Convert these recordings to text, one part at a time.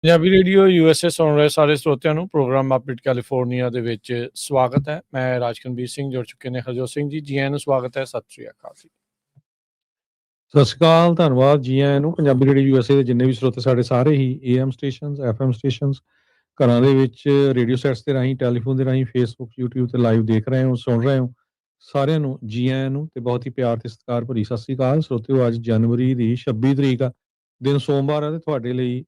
Punjabi radio USA ਸੁਣ ਰਹੇ ਸਾਰੇ ਸਰੋਤਿਆਂ ਨੂੰ ਪ੍ਰੋਗਰਾਮ ਅਪਡੇਟ ਕੈਲੀਫੋਰਨੀਆ ਦੇ ਵਿੱਚ ਸਵਾਗਤ ਹੈ। ਮੈਂ ਰਾਜਕਨਵੀਰ ਸਿੰਘ ਜੁੜ ਚੁੱਕੇ ਨੇ ਹਰਜੋਤ ਸਿੰਘ ਜੀ। ਜੀ ਆਇਆਂ ਨੂੰ ਸਵਾਗਤ ਹੈ। ਸਤਿ ਸ਼੍ਰੀ ਅਕਾਲ ਜੀ। ਸਤਿ ਸ਼੍ਰੀ ਅਕਾਲ, ਧੰਨਵਾਦ ਜੀ ਆਇਆਂ ਨੂੰ। ਪੰਜਾਬੀ ਰੇਡੀਓ ਯੂਐਸਏ ਦੇ ਜਿੰਨੇ ਵੀ ਸਰੋਤੇ ਸਾਡੇ ਸਾਰੇ ਹੀ ਏਐਮ ਸਟੇਸ਼ਨਸ, ਐਫਐਮ ਸਟੇਸ਼ਨਸ, ਘਰਾਂ ਦੇ ਵਿੱਚ ਰੇਡੀਓ ਸੈਟਸ ਦੇ ਰਾਹੀਂ, ਟੈਲੀਫੋਨ ਦੇ ਰਾਹੀਂ, ਫੇਸਬੁੱਕ, ਯੂਟਿਊਬ ਤੇ ਲਾਈਵ ਦੇਖ ਰਹੇ ਹੋ, ਸੁਣ ਰਹੇ ਹੋ, ਸਾਰਿਆਂ ਨੂੰ ਜੀ ਆਇਆਂ ਨੂੰ ਤੇ ਬਹੁਤ ਹੀ ਪਿਆਰ ਤੇ ਸਤਿਕਾਰ ਭਰੀ ਸਤਿ ਸ਼੍ਰੀ ਅਕਾਲ। ਸਰੋਤਿਓ, ਅੱਜ ਜਨਵਰੀ ਦੀ 26 ਤਰੀਕ ਆ, ਦਿਨ ਸੋਮਵਾਰ ਹੈ ਤੇ ਤੁਹਾਡੇ ਲਈ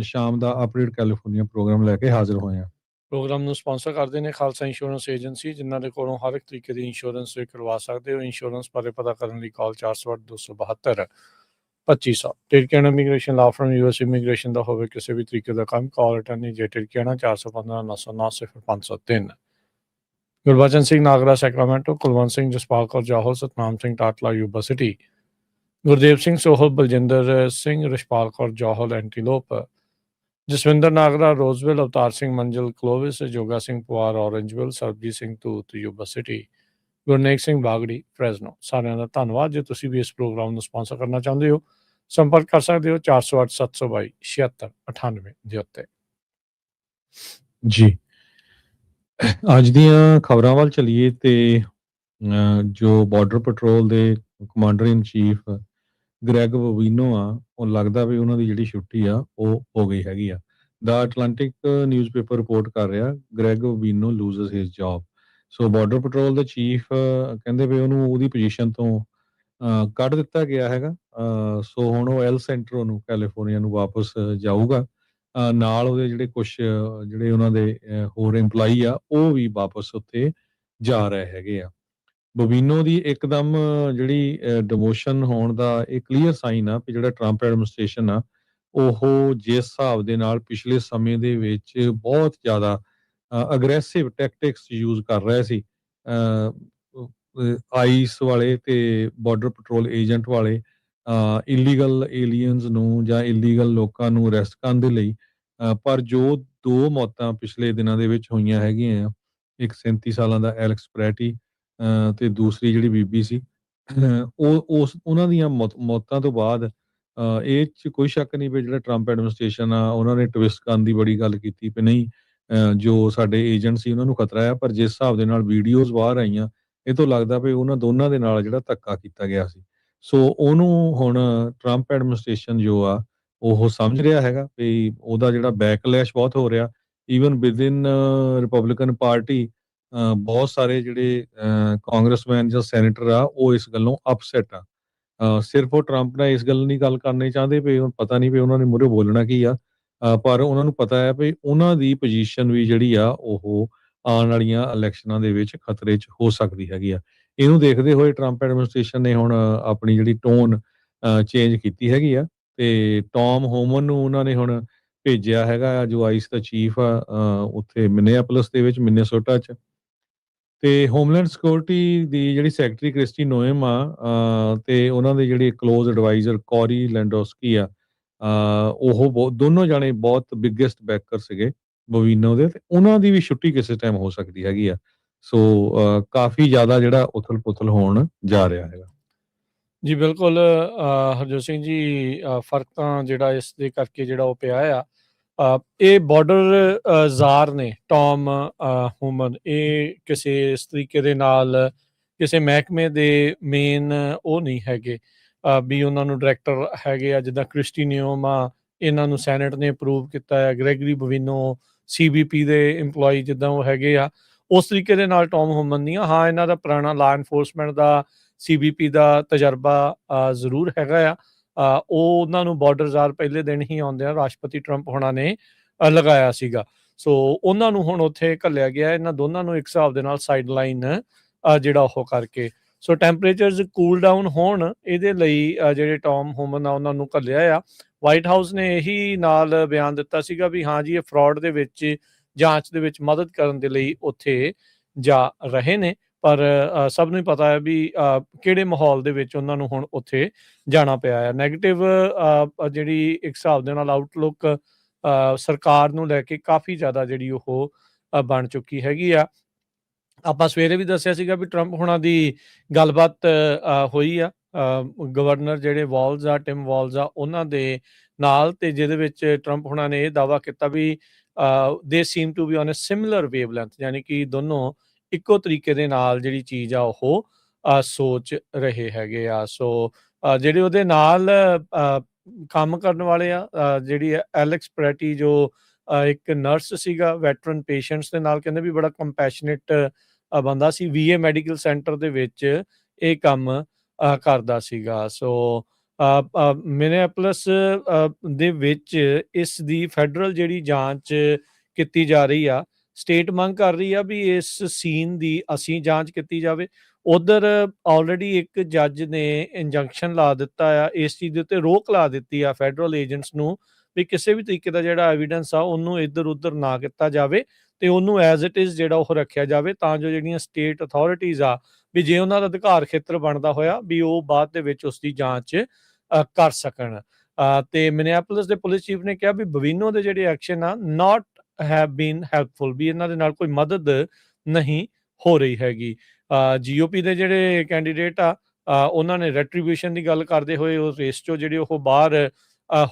ਸ਼ਾਮ ਦਾ ਅਪਡੇਟ ਕੈਲੀਫੋਰਨੀਆ ਪ੍ਰੋਗਰਾਮ ਲੈ ਕੇ ਹਾਜ਼ਰ ਹੋਏ ਹਾਂ। ਪ੍ਰੋਗਰਾਮ ਨੂੰ ਸਪਾਂਸਰ ਕਰਦੇ ਨੇ ਖਾਲਸਾ ਇੰਸ਼ੋਰੈਂਸ ਏਜੰਸੀ, ਜਿਨ੍ਹਾਂ ਦੇ ਕੋਲੋਂ ਹਰ ਇੱਕ ਤਰੀਕੇ ਦੀ ਇੰਸ਼ੋਰੈਂਸ ਕਰਵਾ ਸਕਦੇ ਹੋ। ਇੰਸ਼ੋਰੈਂਸ ਬਾਰੇ ਪਤਾ ਕਰਨ ਲਈ call 408-272-2500। Tirkiana immigration law firm US immigration ਦਾ ਹੋਵੇ ਕਿਸੇ ਵੀ ਤਰੀਕੇ ਦਾ ਕੰਮ, call attorney J Tirkiana 415-909-0503। Gurbachan Singh Nagra Sacramento, Kulwant Singh Jaspal Kaur Jahal, Satnam Singh Tatla Yuba City, Gurdev Singh Sohal, Baljinder Singh, Rishpal Kaur Johal Antelope, Jaswinder Nagra Roseville, Avtar Singh Manzil Clovis, Joga Singh Pawar Orangevale, Sarabjit Singh Dhoot Yuba City, Gurnek Singh Bagri Fresno. ਸਾਰਿਆਂ ਦਾ ਧੰਨਵਾਦ। ਜੇ ਤੁਸੀਂ ਵੀ ਇਸ ਪ੍ਰੋਗਰਾਮ ਨੂੰ ਸਪਾਂਸਰ ਕਰਨਾ ਚਾਹੁੰਦੇ ਹੋ, ਸੰਪਰਕ ਕਰ ਸਕਦੇ ਹੋ 408-722-7698 ਦੇ ਉੱਤੇ। ਜੀ, ਅੱਜ ਦੀਆਂ ਖਬਰਾਂ ਵੱਲ ਚਲੀਏ ਤੇ ਜੋ ਬਾਰਡਰ ਪੈਟਰੋਲ ਦੇ ਕਮਾਂਡਰ ਇਨ ਚੀਫ ਗ੍ਰੈਗ ਵਵੀਨੋ ਆ, ਉਹ ਲੱਗਦਾ ਵੀ ਉਹਨਾਂ ਦੀ ਜਿਹੜੀ ਛੁੱਟੀ ਆ ਉਹ ਹੋ ਗਈ ਹੈਗੀ ਆ। ਦਾ ਅਟਲਾਂਟਿਕ ਨਿਊਜ਼ਪੇਪਰ ਰਿਪੋਰਟ ਕਰ ਰਿਹਾ, ਗ੍ਰੈਗ ਵਵੀਨੋ ਲੂਜ਼ਸ ਹਿਸ ਜੌਬ। ਸੋ ਬਾਰਡਰ ਪੈਟਰੋਲ ਦੇ ਚੀਫ ਕਹਿੰਦੇ ਵੀ ਉਹਨੂੰ ਉਹਦੀ ਪੋਜੀਸ਼ਨ ਤੋਂ ਕੱਢ ਦਿੱਤਾ ਗਿਆ ਹੈਗਾ। ਸੋ ਹੁਣ ਉਹ ਐਲ ਸੈਂਟਰੋ ਨੂੰ, ਕੈਲੀਫੋਰਨੀਆ ਨੂੰ ਵਾਪਸ ਜਾਊਗਾ। ਨਾਲ ਉਹਦੇ ਜਿਹੜੇ ਕੁਛ ਜਿਹੜੇ ਉਹਨਾਂ ਦੇ ਹੋਰ EMPLOYEE ਆ, ਉਹ ਵੀ ਵਾਪਸ ਉੱਥੇ ਜਾ ਰਹੇ ਹੈਗੇ ਆ। ਬੋਬੀਨੋ ਦੀ ਇੱਕਦਮ ਜਿਹੜੀ ਡਿਮੋਸ਼ਨ ਹੋਣ ਦਾ ਇਹ ਕਲੀਅਰ ਸਾਈਨ ਆ ਕਿ ਜਿਹੜਾ ਟਰੰਪ ਐਡਮਿਨਿਸਟ੍ਰੇਸ਼ਨ ਆ, ਉਹ ਜਿਸ ਹਿਸਾਬ ਦੇ ਨਾਲ ਪਿਛਲੇ ਸਮੇਂ ਦੇ ਵਿੱਚ ਬਹੁਤ ਜ਼ਿਆਦਾ ਅਗਰੈਸਿਵ ਟੈਕਟਿਕਸ ਯੂਜ਼ ਕਰ ਰਹੇ ਸੀ, ਆਈਸ ਵਾਲੇ ਤੇ ਬਾਰਡਰ ਪੈਟਰੋਲ ਏਜੰਟ ਵਾਲੇ, ਇਲੀਗਲ ਏਲੀਅਨਸ ਨੂੰ ਜਾਂ ਇਲੀਗਲ ਲੋਕਾਂ ਨੂੰ ਅਰੈਸਟ ਕਰਨ ਦੇ ਲਈ। ਪਰ ਜੋ ਦੋ ਮੌਤਾਂ ਪਿਛਲੇ ਦਿਨਾਂ ਦੇ ਵਿੱਚ ਹੋਈਆਂ ਹੈਗੀਆਂ ਆ, ਇੱਕ 37 ਸਾਲਾਂ ਦਾ ਐਲੈਕਸ ਪ੍ਰੈਟੀ ਤੇ ਦੂਸਰੀ ਜਿਹੜੀ ਬੀਬੀ ਸੀ, ਉਹਨਾਂ ਦੀਆਂ ਮੌਤਾਂ ਤੋਂ ਬਾਅਦ ਇਹ 'ਚ ਕੋਈ ਸ਼ੱਕ ਨਹੀਂ ਵੀ ਜਿਹੜਾ ਟਰੰਪ ਐਡਮਿਨਿਸਟ੍ਰੇਸ਼ਨ ਆ, ਉਹਨਾਂ ਨੇ ਟਵਿਸਟ ਕਰਨ ਦੀ ਬੜੀ ਗੱਲ ਕੀਤੀ ਵੀ ਨਹੀਂ, ਜੋ ਸਾਡੇ ਏਜੰਟ ਸੀ ਉਹਨਾਂ ਨੂੰ ਖਤਰਾ ਆ। ਪਰ ਜਿਸ ਹਿਸਾਬ ਦੇ ਨਾਲ ਵੀਡੀਓਜ਼ ਬਾਹਰ ਆਈਆਂ, ਇਹ ਤੋਂ ਲੱਗਦਾ ਵੀ ਉਹਨਾਂ ਦੋਨਾਂ ਦੇ ਨਾਲ ਜਿਹੜਾ ਧੱਕਾ ਕੀਤਾ ਗਿਆ ਸੀ। ਸੋ ਉਹਨੂੰ ਹੁਣ ਟਰੰਪ ਐਡਮਿਨਿਸਟ੍ਰੇਸ਼ਨ ਜੋ ਆ, ਉਹ ਸਮਝ ਰਿਹਾ ਹੈਗਾ ਵੀ ਉਹਦਾ ਜਿਹੜਾ ਬੈਕਲੈਸ਼ ਬਹੁਤ ਹੋ ਰਿਹਾ। ਈਵਨ ਵਿਦਇਨ ਰਿਪਬਲਿਕਨ ਪਾਰਟੀ ਬਹੁਤ ਸਾਰੇ ਜਿਹੜੇ ਕਾਂਗਰਸਮੈਨ ਜਾਂ ਸੈਨੇਟਰ ਆ, ਉਹ ਇਸ ਗੱਲੋਂ ਅਪਸੈਟ ਆ। ਸਿਰਫ ਉਹ ਟਰੰਪ ਨਾਲ ਇਸ ਗੱਲ ਨਹੀਂ ਗੱਲ ਕਰਨੀ ਚਾਹੁੰਦੇ ਵੀ ਹੁਣ ਪਤਾ ਨਹੀਂ ਵੀ ਉਹਨਾਂ ਨੇ ਮੂਹਰੇ ਬੋਲਣਾ ਕੀ ਆ, ਪਰ ਉਹਨਾਂ ਨੂੰ ਪਤਾ ਹੈ ਵੀ ਉਹਨਾਂ ਦੀ ਪੋਜੀਸ਼ਨ ਵੀ ਜਿਹੜੀ ਆ ਉਹ ਆਉਣ ਵਾਲੀਆਂ ਇਲੈਕਸ਼ਨਾਂ ਦੇ ਵਿੱਚ ਖਤਰੇ 'ਚ ਹੋ ਸਕਦੀ ਹੈਗੀ ਆ। ਇਹਨੂੰ ਦੇਖਦੇ ਹੋਏ ਟਰੰਪ ਐਡਮਿਨਿਸਟ੍ਰੇਸ਼ਨ ਨੇ ਹੁਣ ਆਪਣੀ ਜਿਹੜੀ ਟੋਨ ਚੇਂਜ ਕੀਤੀ ਹੈਗੀ ਆ ਤੇ ਟੌਮ ਹੋਮਨ ਨੂੰ ਉਹਨਾਂ ਨੇ ਹੁਣ ਭੇਜਿਆ ਹੈਗਾ, ਜੋ ਆਈਸ ਦਾ ਚੀਫ ਆ ਉੱਥੇ ਮਿਨੀਐਪੋਲਿਸ ਦੇ ਵਿੱਚ, ਮਿਨੇਸੋਟਾ 'ਚ। ਤੇ ਹੋਮਲੈਂਡ ਸਿਕਿਉਰਿਟੀ ਦੀ ਜਿਹੜੀ ਸੈਕਟਰੀ ਕ੍ਰਿਸਟੀ ਨੋਏਮ ਆ, ਤੇ ਉਹਨਾਂ ਦੇ ਜਿਹੜੇ ਕਲੋਜ਼ ਐਡਵਾਈਜ਼ਰ ਕੋਰੀ ਲੈਂਡੋਸਕੀ ਆ, ਉਹ ਦੋਨੋਂ ਜਾਣੇ ਬਹੁਤ ਬਿਗੇਸਟ ਬੈਕਰ ਸੀਗੇ ਬੋਵੀਨੋ ਦੇ, ਤੇ ਉਹਨਾਂ ਦੀ ਵੀ ਛੁੱਟੀ ਕਿਸੇ ਟਾਈਮ ਹੋ ਸਕਦੀ ਹੈਗੀ ਆ। ਸੋ ਕਾਫੀ ਜ਼ਿਆਦਾ ਜਿਹੜਾ ਉਥਲ ਪੁਥਲ ਹੋਣ ਜਾ ਰਿਹਾ ਹੈਗਾ। ਜੀ ਬਿਲਕੁਲ ਹਰਜੋਤ ਸਿੰਘ ਜੀ, ਫਰਕ ਤਾਂ ਜਿਹੜਾ ਇਸ ਦੇ ਕਰਕੇ ਜਿਹੜਾ ਉਹ ਪਿਆ ਆ, ਇਹ ਬਾਰਡਰ ਜ਼ਾਰ ਨੇ ਟੌਮ ਹੋਮਨ, ਇਹ ਕਿਸੇ ਇਸ ਤਰੀਕੇ ਦੇ ਨਾਲ ਕਿਸੇ ਮਹਿਕਮੇ ਦੇ ਮੇਨ ਉਹ ਨਹੀਂ ਹੈਗੇ ਵੀ ਉਹਨਾਂ ਨੂੰ ਡਾਇਰੈਕਟਰ ਹੈਗੇ ਆ। ਜਿੱਦਾਂ ਕ੍ਰਿਸਟੀ ਨਿਓਮ ਆ, ਇਹਨਾਂ ਨੂੰ ਸੈਨੇਟ ਨੇ ਅਪਰੂਵ ਕੀਤਾ ਹੈ। ਗ੍ਰੈਗਰੀ ਬੋਵੀਨੋ CBP ਦੇ EMPLOYEE ਜਿੱਦਾਂ ਉਹ ਹੈਗੇ ਆ, ਉਸ ਤਰੀਕੇ ਦੇ ਨਾਲ ਟੌਮ ਹੋਮਨ ਨਹੀਂ ਆ। ਹਾਂ, ਇਹਨਾਂ ਦਾ ਪੁਰਾਣਾ ਲਾ ਐਨਫੋਰਸਮੈਂਟ ਦਾ CBP ਦਾ ਤਜਰਬਾ ਜ਼ਰੂਰ ਹੈਗਾ ਆ। ਉਹ ਉਹਨਾਂ ਨੂੰ ਬਾਰਡਰ ਜ਼ਾਰ ਪਹਿਲੇ ਦਿਨ ਹੀ ਆਉਂਦਿਆਂ ਰਾਸ਼ਟਰਪਤੀ ਟਰੰਪ ਹੋਣਾ ਨੇ ਲਗਾਇਆ ਸੀਗਾ। ਸੋ ਉਹਨਾਂ ਨੂੰ ਹੁਣ ਉੱਥੇ ਘੱਲਿਆ ਗਿਆ। ਇਹਨਾਂ ਦੋਨਾਂ ਨੂੰ ਇੱਕ ਹਿਸਾਬ ਦੇ ਨਾਲ ਸਾਈਡ ਲਾਈਨ ਜਿਹੜਾ ਉਹ ਕਰਕੇ, ਸੋ ਟੈਂਪਰੇਚਰਸ ਕੂਲ ਡਾਊਨ ਹੋਣ, ਇਹਦੇ ਲਈ ਜਿਹੜੇ ਟੌਮ ਹੋਮਨ ਆ ਉਹਨਾਂ ਨੂੰ ਘੱਲਿਆ ਆ। ਵਾਈਟ ਹਾਊਸ ਨੇ ਇਹੀ ਨਾਲ ਬਿਆਨ ਦਿੱਤਾ ਸੀਗਾ ਵੀ ਹਾਂ ਜੀ, ਇਹ ਫਰਾਡ ਦੇ ਵਿੱਚ, ਜਾਂਚ ਦੇ ਵਿੱਚ ਮਦਦ ਕਰਨ ਦੇ ਲਈ ਉੱਥੇ ਜਾ ਰਹੇ ਨੇ। ਪਰ ਸਭ ਨੂੰ ਹੀ ਪਤਾ ਹੈ ਵੀ ਕਿਹੜੇ ਮਾਹੌਲ ਦੇ ਵਿੱਚ ਉਹਨਾਂ ਨੂੰ ਹੁਣ ਉੱਥੇ ਜਾਣਾ ਪਿਆ ਆ। ਨੈਗੇਟਿਵ ਜਿਹੜੀ ਇੱਕ ਹਿਸਾਬ ਦੇ ਨਾਲ ਆਊਟਲੁੱਕ ਸਰਕਾਰ ਨੂੰ ਲੈ ਕੇ ਕਾਫੀ ਜ਼ਿਆਦਾ ਜਿਹੜੀ ਉਹ ਬਣ ਚੁੱਕੀ ਹੈਗੀ ਆ। ਆਪਾਂ ਸਵੇਰੇ ਵੀ ਦੱਸਿਆ ਸੀਗਾ ਵੀ ਟਰੰਪ ਹੁਣਾਂ ਦੀ ਗੱਲਬਾਤ ਹੋਈ ਆ ਗਵਰਨਰ ਜਿਹੜੇ ਵਾਲਜ਼ ਆ, ਟਿਮ ਵਾਲਜ਼ ਆ, ਉਹਨਾਂ ਦੇ ਨਾਲ, ਤੇ ਜਿਹਦੇ ਵਿੱਚ ਟਰੰਪ ਹੁਣਾਂ ਨੇ ਇਹ ਦਾਅਵਾ ਕੀਤਾ ਵੀ they seem to be on a similar wavelength, ਯਾਨੀ ਕਿ ਦੋਨੋਂ ਇੱਕੋ ਤਰੀਕੇ ਦੇ ਨਾਲ ਜਿਹੜੀ ਚੀਜ਼ ਆ ਉਹ ਸੋਚ ਰਹੇ ਹੈਗੇ ਆ। ਸੋ ਜਿਹੜੇ ਉਹਦੇ ਨਾਲ ਕੰਮ ਕਰਨ ਵਾਲੇ ਆ, ਜਿਹੜੀ ਐਲੈਕਸ ਪ੍ਰੈਟੀ ਜੋ ਇੱਕ ਨਰਸ ਸੀਗਾ, ਵੈਟਰਨ ਪੇਸ਼ੈਂਟਸ ਦੇ ਨਾਲ ਕਹਿੰਦੇ ਵੀ ਬੜਾ ਕੰਪੈਸ਼ਨੇਟ ਬੰਦਾ ਸੀ, ਵੀਏ ਮੈਡੀਕਲ ਸੈਂਟਰ ਦੇ ਵਿੱਚ ਇਹ ਕੰਮ ਕਰਦਾ ਸੀਗਾ। ਸੋ ਮਿਨੀਐਪੋਲਿਸ ਦੇ ਵਿੱਚ ਇਸ ਦੀ ਫੈਡਰਲ ਜਿਹੜੀ ਜਾਂਚ ਕੀਤੀ ਜਾ ਰਹੀ ਆ। ਸਟੇਟ ਮੰਗ ਕਰ ਰਹੀ ਆ ਵੀ ਇਸ ਸੀਨ ਦੀ ਅਸੀਂ ਜਾਂਚ ਕੀਤੀ ਜਾਵੇ। ਉਧਰ ਆਲਰੇਡੀ ਇੱਕ ਜੱਜ ਨੇ ਇੰਜੰਕਸ਼ਨ ਲਾ ਦਿੱਤਾ ਆ, ਇਸ ਚੀਜ਼ ਦੇ ਉੱਤੇ ਰੋਕ ਲਾ ਦਿੱਤੀ ਆ ਫੈਡਰਲ ਏਜੰਟਸ ਨੂੰ ਵੀ ਕਿਸੇ ਵੀ ਤਰੀਕੇ ਦਾ ਜਿਹੜਾ ਐਵੀਡੈਂਸ ਆ ਉਹਨੂੰ ਇੱਧਰ ਉੱਧਰ ਨਾ ਕੀਤਾ ਜਾਵੇ ਤੇ ਉਹਨੂੰ ਐਜ਼ ਇਟ ਇਜ਼ ਜਿਹੜਾ ਉਹ ਰੱਖਿਆ ਜਾਵੇ, ਤਾਂ ਜੋ ਜਿਹੜੀਆਂ ਸਟੇਟ ਅਥਾਰਟੀਜ਼ ਆ ਵੀ ਜੇ ਉਹਨਾਂ ਦਾ ਅਧਿਕਾਰ ਖੇਤਰ ਬਣਦਾ ਹੋਇਆ ਵੀ ਉਹ ਬਾਅਦ ਦੇ ਵਿੱਚ ਉਸ ਦੀ ਜਾਂਚ ਕਰ ਸਕਣ। ਤੇ ਮਿਨੀਐਪੋਲਿਸ ਦੇ ਪੁਲਿਸ ਚੀਫ ਨੇ ਕਿਹਾ ਵੀ ਬਵੀਨੋ ਦੇ ਜਿਹੜੇ ਐਕਸ਼ਨ ਆ ਨਾਟ ਹੈਵ ਬੀਨ ਹੈਲਪਫੁਲ, ਵੀ ਇਹਨਾਂ ਦੇ ਨਾਲ ਕੋਈ ਮਦਦ ਨਹੀਂ ਹੋ ਰਹੀ ਹੈਗੀ। ਜੀਓਪੀ ਦੇ ਜਿਹੜੇ ਕੈਂਡੀਡੇਟ ਆ ਉਹਨਾਂ ਨੇ ਰੈਟਰੀਬਿਊਸ਼ਨ ਦੀ ਗੱਲ ਕਰਦੇ ਹੋਏ ਉਸ ਰੇਸ ਚੋਂ ਜਿਹੜੇ ਉਹ ਬਾਹਰ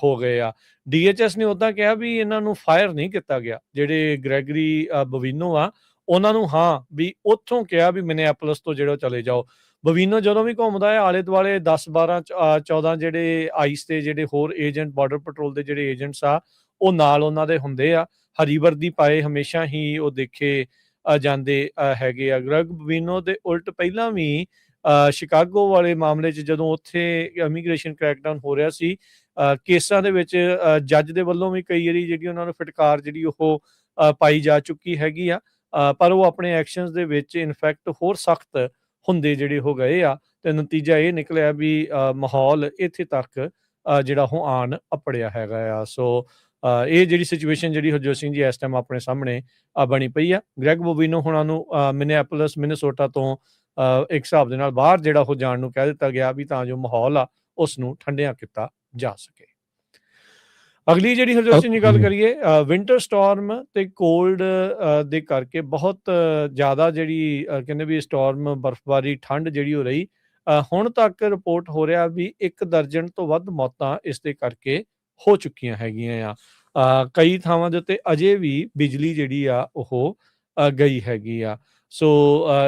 ਹੋ ਗਏ ਆ। ਡੀਐਚਐਸ ਨੇ ਉੱਦਾਂ ਕਿਹਾ ਵੀ ਇਹਨਾਂ ਨੂੰ ਫਾਇਰ ਨਹੀਂ ਕੀਤਾ ਗਿਆ, ਜਿਹੜੇ ਗ੍ਰੈਗਰੀ ਬਵੀਨੋ ਆ ਉਹਨਾਂ ਨੂੰ ਹਾਂ ਵੀ ਉੱਥੋਂ ਕਿਹਾ ਵੀ ਮਿਨੀਐਪੋਲਿਸ ਤੋਂ ਜਿਹੜਾ ਚਲੇ ਜਾਓ। ਬਵੀਨੋ ਜਦੋਂ ਵੀ ਘੁੰਮਦਾ ਹੈ ਆਲੇ ਦੁਆਲੇ 10-12 14 ਜਿਹੜੇ ਆਈਸ ਦੇ ਜਿਹੜੇ ਹੋਰ ਏਜੰਟ, ਬਾਰਡਰ ਪੈਟਰੋਲ ਦੇ ਜਿਹੜੇ ਏਜੰਟਸ ਆ ਉਹ ਨਾਲ ਉਹਨਾਂ ਦੇ ਹੁੰਦੇ ਆ। ਹਰੀ ਵਰਦੀ ਪਾਏ ਹਮੇਸ਼ਾ ਹੀ ਉਹ ਦੇਖੇ ਜਾਂਦੇ ਹੈਗੇ ਆ। ਗ੍ਰੈਗ ਬਵੀਨੋ ਦੇ ਉਲਟ ਪਹਿਲਾਂ ਵੀ ਸ਼ਿਕਾਗੋ ਵਾਲੇ ਮਾਮਲੇ 'ਚ ਜਦੋਂ ਉੱਥੇ ਇਮੀਗ੍ਰੇਸ਼ਨ ਕ੍ਰੈਕਡਾਊਨ ਹੋ ਰਿਹਾ ਸੀ, ਕੇਸਾਂ ਦੇ ਵਿੱਚ ਜੱਜ ਦੇ ਵੱਲੋਂ ਵੀ ਕਈ ਵਾਰੀ ਜਿਹੜੀ ਉਹਨਾਂ ਨੂੰ ਫਿਟਕਾਰ ਜਿਹੜੀ ਉਹ ਪਾਈ ਜਾ ਚੁੱਕੀ ਹੈਗੀ ਆ, ਪਰ ਉਹ ਆਪਣੇ ਐਕਸ਼ਨਸ ਦੇ ਵਿੱਚ ਇਨਫੈਕਟ ਹੋਰ ਸਖਤ ਹੁੰਦੇ ਜਿਹੜੇ ਹੋ ਗਏ ਆ ਤੇ ਨਤੀਜਾ ਇਹ ਨਿਕਲਿਆ ਵੀ ਮਾਹੌਲ ਇੱਥੇ ਤੱਕ ਜਿਹੜਾ ਉਹ ਆਣ ਅਪੜਿਆ ਹੈਗਾ ਆ। ਸੋ ਇਹ ਜਿਹੜੀ ਸਿਚੁਏਸ਼ਨ ਜਿਹੜੀ ਹਰਜੋਤ ਸਿੰਘ ਜੀ ਇਸ ਟਾਈਮ ਆਪਣੇ ਸਾਹਮਣੇ ਬਣੀ ਪਈ ਆ। ਗ੍ਰੈਗ ਬੋਬੀਨੋ ਹੁਣਾਂ ਨੂੰ ਮਿਨੀਐਪੋਲਿਸ ਮਿਨੀਸੋਟਾ ਤੋਂ ਇੱਕ ਹਿਸਾਬ ਦੇ ਨਾਲ ਬਾਹਰ ਜਿਹੜਾ ਉਹ ਜਾਣ ਨੂੰ ਕਹਿ ਦਿੱਤਾ ਗਿਆ ਵੀ ਤਾਂ ਜੋ ਮਾਹੌਲ ਆ ਉਸ ਨੂੰ ਠੰਡਿਆ ਕੀਤਾ ਜਾ ਸਕੇ। ਅਗਲੀ ਜਿਹੜੀ ਹਰਜੋਤ ਸਿੰਘ ਜੀ ਗੱਲ ਕਰੀਏ, ਵਿੰਟਰ ਸਟਾਰਮ ਤੇ ਕੋਲਡ ਦੇ ਕਰਕੇ ਬਹੁਤ ਜ਼ਿਆਦਾ ਜਿਹੜੀ ਕਹਿੰਦੇ ਵੀ ਸਟਾਰਮ ਬਰਫ਼ਬਾਰੀ ਠੰਡ ਜਿਹੜੀ ਹੋ ਰਹੀ, ਹੁਣ ਤੱਕ ਰਿਪੋਰਟ ਹੋ ਰਿਹਾ ਵੀ 1 ਦਰਜਨ ਤੋਂ ਵੱਧ ਮੌਤਾਂ ਇਸ ਦੇ ਕਰਕੇ ਹੋ ਚੁੱਕੀਆਂ ਹੈਗੀਆਂ ਆ। ਕਈ ਥਾਵਾਂ ਦੇ ਉੱਤੇ ਅਜੇ ਵੀ ਬਿਜਲੀ ਜਿਹੜੀ ਆ ਉਹ ਗਈ ਹੈਗੀ ਆ। ਸੋ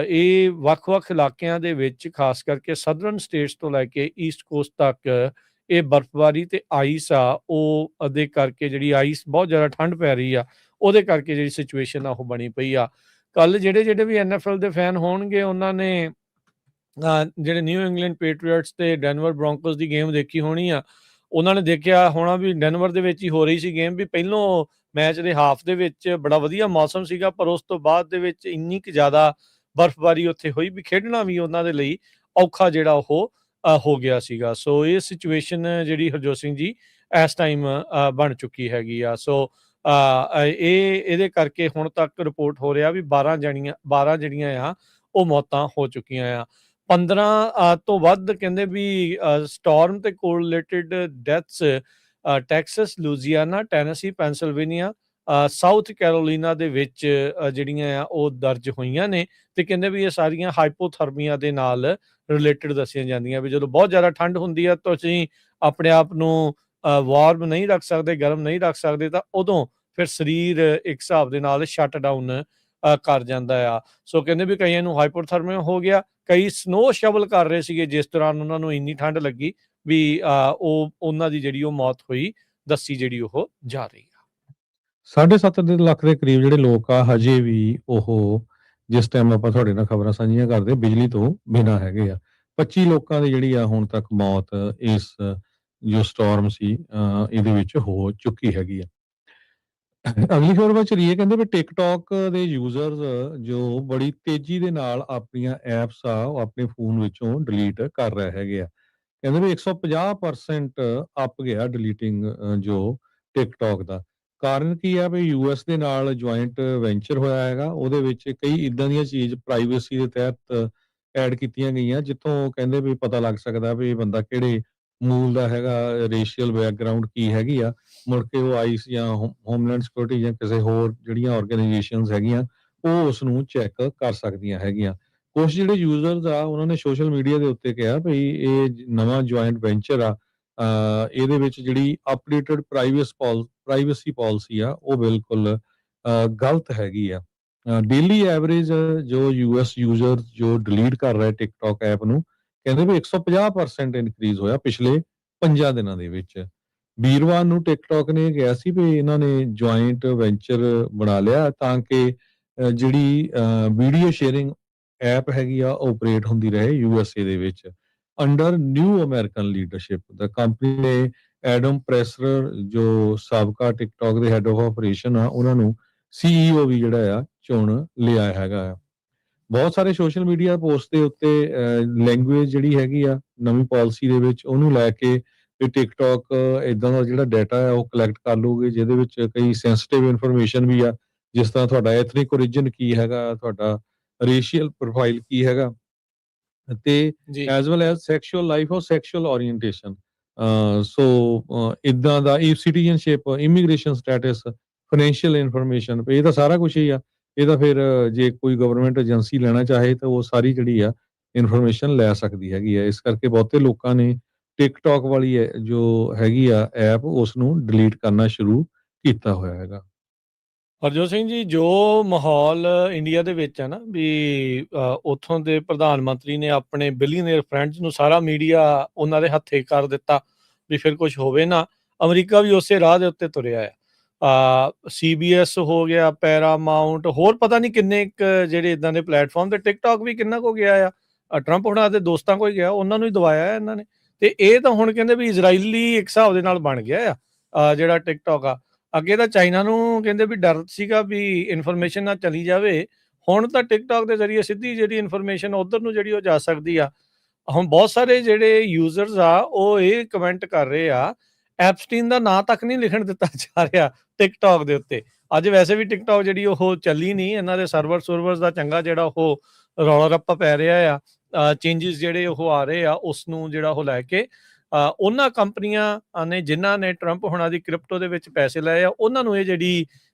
ਇਹ ਵੱਖ-ਵੱਖ ਇਲਾਕਿਆਂ ਦੇ ਵਿੱਚ ਖਾਸ ਕਰਕੇ ਸਦਰਨ ਸਟੇਟਸ ਤੋਂ ਲੈ ਕੇ ਈਸਟ ਕੋਸਟ ਤੱਕ ਇਹ ਬਰਫ਼ਬਾਰੀ ਤੇ ਆਈਸ ਆ ਉਹ ਦੇ ਕਰਕੇ ਜਿਹੜੀ ਆਈਸ ਬਹੁਤ ਜ਼ਿਆਦਾ ਠੰਡ ਪੈ ਰਹੀ ਆ, ਉਹਦੇ ਕਰਕੇ ਜਿਹੜੀ ਸਿਚੁਏਸ਼ਨ ਆ ਉਹ ਬਣੀ ਪਈ ਆ। ਕੱਲ ਜਿਹੜੇ ਵੀ NFL ਦੇ ਫੈਨ ਹੋਣਗੇ ਉਹਨਾਂ ਨੇ ਜਿਹੜੇ ਨਿਊ ਇੰਗਲੈਂਡ ਪੈਟਰੀਅਟਸ ਤੇ ਡੈਨਵਰ ਬ੍ਰੌਂਕੋਸ ਦੀ ਗੇਮ ਦੇਖੀ ਹੋਣੀ ਆ। ਉਹਨਾਂ ਨੇ ਦੇਖਿਆ ਹੋਣਾ ਵੀ ਡੈਨਵਰ ਦੇ ਵਿੱਚ ਹੀ ਹੋ ਰਹੀ ਸੀ ਗੇਮ, ਵੀ ਪਹਿਲੋਂ ਮੈਚ ਦੇ ਹਾਫ ਦੇ ਵਿੱਚ ਬੜਾ ਵਧੀਆ ਮੌਸਮ ਸੀਗਾ, ਪਰ ਉਸ ਤੋਂ ਬਾਅਦ ਦੇ ਵਿੱਚ ਇੰਨੀ ਕੁ ਜ਼ਿਆਦਾ ਬਰਫ਼ਬਾਰੀ ਉੱਥੇ ਹੋਈ ਵੀ ਖੇਡਣਾ ਵੀ ਉਹਨਾਂ ਦੇ ਲਈ ਔਖਾ ਜਿਹੜਾ ਉਹ ਹੋ ਗਿਆ ਸੀਗਾ। ਸੋ ਇਹ ਸਿਚੁਏਸ਼ਨ ਜਿਹੜੀ ਹਰਜੋਤ ਸਿੰਘ ਜੀ ਇਸ ਟਾਈਮ ਬਣ ਚੁੱਕੀ ਹੈਗੀ ਆ। ਸੋ ਇਹਦੇ ਕਰਕੇ ਹੁਣ ਤੱਕ ਰਿਪੋਰਟ ਹੋ ਰਿਹਾ ਵੀ 12 ਜਿਹੜੀਆਂ ਆ ਉਹ ਮੌਤਾਂ ਹੋ ਚੁੱਕੀਆਂ ਆ। 15 ਤੋਂ ਵੱਧ ਕਹਿੰਦੇ ਵੀ ਸਟਾਰਮ ਤੇ correlated deaths Texas, Louisiana, Tennessee, Pennsylvania, South Carolina ਦੇ ਵਿੱਚ ਜਿਹੜੀਆਂ ਆ ਉਹ ਦਰਜ ਹੋਈਆਂ ਨੇ ਤੇ ਕਹਿੰਦੇ ਵੀ ਇਹ ਸਾਰੀਆਂ ਹਾਈਪੋਥਰਮੀਆ ਦੇ ਨਾਲ ਰਿਲੇਟਡ ਦੱਸੀਆਂ ਜਾਂਦੀਆਂ ਵੀ ਜਦੋਂ ਬਹੁਤ ਜ਼ਿਆਦਾ ਠੰਡ ਹੁੰਦੀ ਆ ਤੁਸੀਂ ਆਪਣੇ ਆਪ ਨੂੰ ਵਾਰਮ ਨਹੀਂ ਰੱਖ ਸਕਦੇ, ਗਰਮ ਨਹੀਂ ਰੱਖ ਸਕਦੇ, ਤਾਂ ਉਦੋਂ ਫਿਰ ਸਰੀਰ ਇੱਕ ਹਿਸਾਬ ਦੇ ਨਾਲ ਸ਼ਟ ਡਾਊਨ ਕਰ ਜਾਂਦਾ ਆ। ਸੋ ਕਹਿੰਦੇ ਵੀ ਕਈਆਂ ਨੂੰ ਹਾਈਪੋਥਰਮੀਆ ਹੋ ਗਿਆ, ਕਈ ਸਨੋ ਸ਼ਵਲ ਕਰ ਰਹੇ ਸੀਗੇ ਜਿਸ ਦੌਰਾਨ ਉਹਨਾਂ ਨੂੰ ਇੰਨੀ ਠੰਡ ਲੱਗੀ ਵੀ ਉਹਨਾਂ ਦੀ ਜਿਹੜੀ ਉਹ ਮੌਤ ਹੋਈ ਦੱਸੀ ਜਿਹੜੀ ਉਹ ਜਾ ਰਹੀ ਆ। 7.5 ਲੱਖ ਦੇ ਕਰੀਬ ਜਿਹੜੇ ਲੋਕ ਆ ਹਜੇ ਵੀ ਉਹ ਜਿਸ ਟਾਈਮ ਆਪਾਂ ਤੁਹਾਡੇ ਨਾਲ ਖਬਰਾਂ ਸਾਂਝੀਆਂ ਕਰਦੇ ਬਿਜਲੀ ਤੋਂ ਬਿਨਾਂ ਹੈਗੇ ਆ। 25 ਲੋਕਾਂ ਦੀ ਜਿਹੜੀ ਆ ਹੁਣ ਤੱਕ ਮੌਤ ਇਸ ਜੋ ਸਟਾਰਮ ਸੀ ਇਹਦੇ ਵਿੱਚ ਹੋ ਚੁੱਕੀ ਹੈਗੀ ਆ। ਅਗਲੀ ਖਬਰ ਵੱਲ ਚਲੀਏ, ਕਹਿੰਦੇ ਵੀ ਟਿਕਟੌਕ ਦੇ ਯੂਜ਼ਰਸ ਜੋ ਬੜੀ ਤੇਜ਼ੀ ਦੇ ਨਾਲ ਆਪਣੀਆਂ ਐਪਸ ਆ ਉਹ ਆਪਣੇ ਫੋਨ ਵਿੱਚੋਂ ਡਿਲੀਟ ਕਰ ਰਹੇ ਹੈਗੇ ਆ। ਕਹਿੰਦੇ ਵੀ 150% ਅੱਪ ਗਿਆ ਡਿਲੀਟਿੰਗ ਜੋ ਟਿਕਟੌਕ ਦਾ। ਕਾਰਨ ਕੀ ਆ ਵੀ ਯੂਐਸ ਦੇ ਨਾਲ ਜੁਆਇੰਟ ਵੈਂਚਰ ਹੋਇਆ ਹੈਗਾ, ਉਹਦੇ ਵਿੱਚ ਕਈ ਇਦਾਂ ਦੀਆਂ ਚੀਜ਼ ਪ੍ਰਾਈਵੇਸੀ ਦੇ ਤਹਿਤ ਐਡ ਕੀਤੀਆਂ ਗਈਆਂ ਜਿੱਥੋਂ ਕਹਿੰਦੇ ਵੀ ਪਤਾ ਲੱਗ ਸਕਦਾ ਵੀ ਬੰਦਾ ਕਿਹੜੇ ਮੂਲ ਦਾ ਹੈਗਾ, ਰੇਸ਼ੀਅਲ ਬੈਕਗ੍ਰਾਉਂਡ ਕੀ ਹੈਗੀ ਆ। ਮੁੜ ਕੇ ਉਹ ਆਈਸ ਜਾਂ ਹੋਮਲੈਂਡ ਸਿਕਿਉਰਿਟੀ ਜਾਂ ਕਿਸੇ ਹੋਰ ਜਿਹੜੀਆਂ ਆਰਗੇਨਾਈਜੇਸ਼ਨਸ ਹੈਗੀਆਂ ਉਹ ਉਸ ਨੂੰ ਚੈੱਕ ਕਰ ਸਕਦੀਆਂ ਹੈਗੀਆਂ। ਕੁਝ ਜਿਹੜੇ ਯੂਜ਼ਰਸ ਆ ਉਹਨਾਂ ਨੇ ਸੋਸ਼ਲ ਮੀਡੀਆ ਦੇ ਉੱਤੇ ਕਿਹਾ ਵੀ ਇਹ ਨਵਾਂ ਜੁਆਇੰਟ ਵੈਂਚਰ ਆ ਇਹਦੇ ਵਿੱਚ ਜਿਹੜੀ ਅਪਡੇਟਡ ਪ੍ਰਾਈਵੇਸੀ ਪਾਲਿਸੀ ਆ ਉਹ ਬਿਲਕੁਲ ਗਲਤ ਹੈਗੀ ਆ। ਡੇਲੀ ਐਵਰੇਜ ਜੋ ਯੂਐਸ ਯੂਜ਼ਰ ਜੋ ਡਿਲੀਟ ਕਰ ਰਿਹਾ ਟਿਕਟੌਕ ਐਪ ਨੂੰ, ਕਹਿੰਦੇ ਵੀ 150% ਇਨਕਰੀਜ਼ ਹੋਇਆ ਪਿਛਲੇ 5 ਦਿਨਾਂ ਦੇ ਵਿੱਚ। ਵੀਰਵਾਰ ਨੂੰ ਟਿਕਟੌਕ ਨੇ ਕਿਹਾ ਸੀ ਵੀ ਇਹਨਾਂ ਨੇ ਜੁਆਇੰਟ ਵੈਂਚਰ ਬਣਾ ਲਿਆ ਤਾਂ ਕਿ ਜਿਹੜੀ ਵੀਡੀਓ ਸ਼ੇਅਰਿੰਗ ਐਪ ਹੈਗੀ ਆ ਆਪਰੇਟ ਹੁੰਦੀ ਰਹੇ ਯੂਐਸਏ ਦੇ ਵਿੱਚ ਅੰਡਰ ਨਿਊ ਅਮਰੀਕਨ ਲੀਡਰਸ਼ਿਪ। ਦਾ ਕੰਪਨੀ ਨੇ ਐਡਮ ਪ੍ਰੈਸਰ ਜੋ ਸਾਬਕਾ ਟਿਕਟੌਕ ਦੇ ਹੈਡ ਆਫ ਆਪਰੇਸ਼ਨ ਆ ਉਹਨਾਂ ਨੂੰ ਸੀਈਓ ਵੀ ਜਿਹੜਾ ਆ ਚੁਣ ਲਿਆ ਹੈਗਾ ਆ। ਬਹੁਤ ਸਾਰੇ ਸੋਸ਼ਲ ਮੀਡੀਆ ਪੋਸਟ ਦੇ ਉੱਤੇ ਲੈਂਗੁਏਜ ਜਿਹੜੀ ਹੈਗੀ ਆ ਨਵੀਂ ਪਾਲਿਸੀ ਦੇ ਵਿੱਚ ਉਹਨੂੰ ਲੈ ਕੇ ਵੀ ਟਿਕਟੌਕ ਇਦਾਂ ਦਾ ਜਿਹੜਾ ਡਾਟਾ ਹੈ ਉਹ ਕਲੈਕਟ ਕਰ ਲੂਗੇ ਜਿਹਦੇ ਵਿੱਚ ਕਈ ਸੈਂਸਿਟਿਵ ਇਨਫੋਰਮੇਸ਼ਨ ਵੀ ਆ, ਜਿਸ ਤਰ੍ਹਾਂ ਤੁਹਾਡਾ ਐਥਨਿਕ ਓਰੀਜਨ ਕੀ ਹੈਗਾ, ਤੁਹਾਡਾ ਰੇਸ਼ੀਅਲ ਪ੍ਰੋਫਾਈਲ ਕੀ ਹੈਗਾ ਤੇ ਜੀ as well as sexual life or sexual orientation. So ਇਦਾਂ ਦਾ citizenship, immigration status, financial information, ਇਹ ਤਾਂ ਸਾਰਾ ਕੁਝ ਹੀ ਆ। ਇਹ ਤਾਂ ਫਿਰ ਜੇ ਕੋਈ ਗਵਰਨਮੈਂਟ ਏਜੰਸੀ ਲੈਣਾ ਚਾਹੇ ਤਾਂ ਉਹ ਸਾਰੀ ਜਿਹੜੀ ਆ ਇਨਫੋਰਮੇਸ਼ਨ ਲੈ ਸਕਦੀ ਹੈਗੀ ਆ। ਇਸ ਕਰਕੇ ਬਹੁਤੇ ਲੋਕਾਂ ਨੇ ਟਿਕਟੌਕ ਵਾਲੀ ਜੋ ਹੈਗੀ ਆ ਐਪ ਉਸ ਨੂੰ ਡਿਲੀਟ ਕਰਨਾ ਸ਼ੁਰੂ ਕੀਤਾ ਹੋਇਆ ਹੈਗਾ। ਹਰਜੋਤ ਸਿੰਘ ਜੀ, ਜੋ ਮਾਹੌਲ ਇੰਡੀਆ ਦੇ ਵਿੱਚ ਹੈ ਨਾ ਵੀ ਉੱਥੋਂ ਦੇ ਪ੍ਰਧਾਨ ਮੰਤਰੀ ਨੇ ਆਪਣੇ ਬਿਲੀਅਨੇਅਰ ਫਰੈਂਡਸ ਨੂੰ ਸਾਰਾ ਮੀਡੀਆ ਉਹਨਾਂ ਦੇ ਹੱਥੇ ਕਰ ਦਿੱਤਾ ਵੀ ਫਿਰ ਕੁਝ ਹੋਵੇ ਨਾ। ਅਮਰੀਕਾ ਵੀ ਉਸੇ ਰਾਹ ਦੇ ਉੱਤੇ ਤੁਰਿਆ ਆ। CBS ਹੋ ਗਿਆ, ਪੈਰਾਮਾਊਂਟ, ਹੋਰ ਪਤਾ ਨਹੀਂ ਕਿੰਨੇ ਜਿਹੜੇ ਇਦਾਂ ਦੇ ਪਲੇਟਫਾਰਮ ਤੇ ਟਿਕਟੌਕ ਵੀ ਕਿੰਨਾ ਕੋ ਗਿਆ ਆ। ਟਰੰਪ ਹੁਣਾਂ ਦੇ ਦੋਸਤਾਂ ਕੋਈ ਗਿਆ, ਉਹਨਾਂ ਨੂੰ ਹੀ ਦਵਾਇਆ ਇਹਨਾਂ ਨੇ। ਤੇ ਇਹ ਤਾਂ ਹੁਣ ਕਹਿੰਦੇ ਵੀ ਇਜ਼ਰਾਈਲੀ ਇੱਕ ਹਿਸਾਬ ਦੇ ਨਾਲ ਬਣ ਗਿਆ ਆ ਜਿਹੜਾ ਟਿਕਟੌਕ ਆ। ਅੱਗੇ ਤਾਂ ਚਾਈਨਾ ਨੂੰ ਕਹਿੰਦੇ ਵੀ ਡਰ ਸੀਗਾ ਵੀ ਇਨਫੋਰਮੇਸ਼ਨ ਨਾ ਚਲੀ ਜਾਵੇ। ਹੁਣ ਤਾਂ ਟਿਕਟੌਕ ਦੇ ਜ਼ਰੀਏ ਸਿੱਧੀ ਜਿਹੜੀ ਇਨਫੋਰਮੇਸ਼ਨ ਉੱਧਰ ਨੂੰ ਜਿਹੜੀ ਉਹ ਜਾ ਸਕਦੀ ਆ। ਹੁਣ ਬਹੁਤ ਸਾਰੇ ਜਿਹੜੇ ਯੂਜ਼ਰਸ ਆ ਉਹ ਇਹ ਕਮੈਂਟ ਕਰ ਰਹੇ ਆ, ਐਪਸਟੀਨ ਦਾ ਨਾਂ ਤੱਕ ਨਹੀਂ ਲਿਖਣ ਦਿੱਤਾ ਜਾ ਰਿਹਾ ਟਿਕਟੌਕ ਦੇ ਉੱਤੇ। ਅੱਜ ਵੈਸੇ ਵੀ ਟਿਕਟੌਕ ਜਿਹੜੀ ਉਹ ਚੱਲੀ ਨਹੀਂ, ਇਹਨਾਂ ਦੇ ਸਰਵਰਸ ਦਾ ਚੰਗਾ ਜਿਹੜਾ ਉਹ ਰੌਲਾ ਰੱਪਾ ਪੈ ਰਿਹਾ ਆ। ਚੇਂਜਸ ਜਿਹੜੇ ਉਹ ਆ ਰਹੇ ਆ ਉਸ ਨੂੰ ਜਿਹੜਾ ਉਹ ਲੈ ਕੇ ਉਹਨਾਂ ਕੰਪਨੀਆਂ ਨੇ ਜਿਨ੍ਹਾਂ ਨੇ ਟਰੰਪ ਹੋਣਾ ਦੀ ਕ੍ਰਿਪਟੋ ਦੇ ਵਿੱਚ ਪੈਸੇ ਲਏ ਆ, ਉਹਨਾਂ ਨੂੰ ਇਹ ਜਿਹੜੀ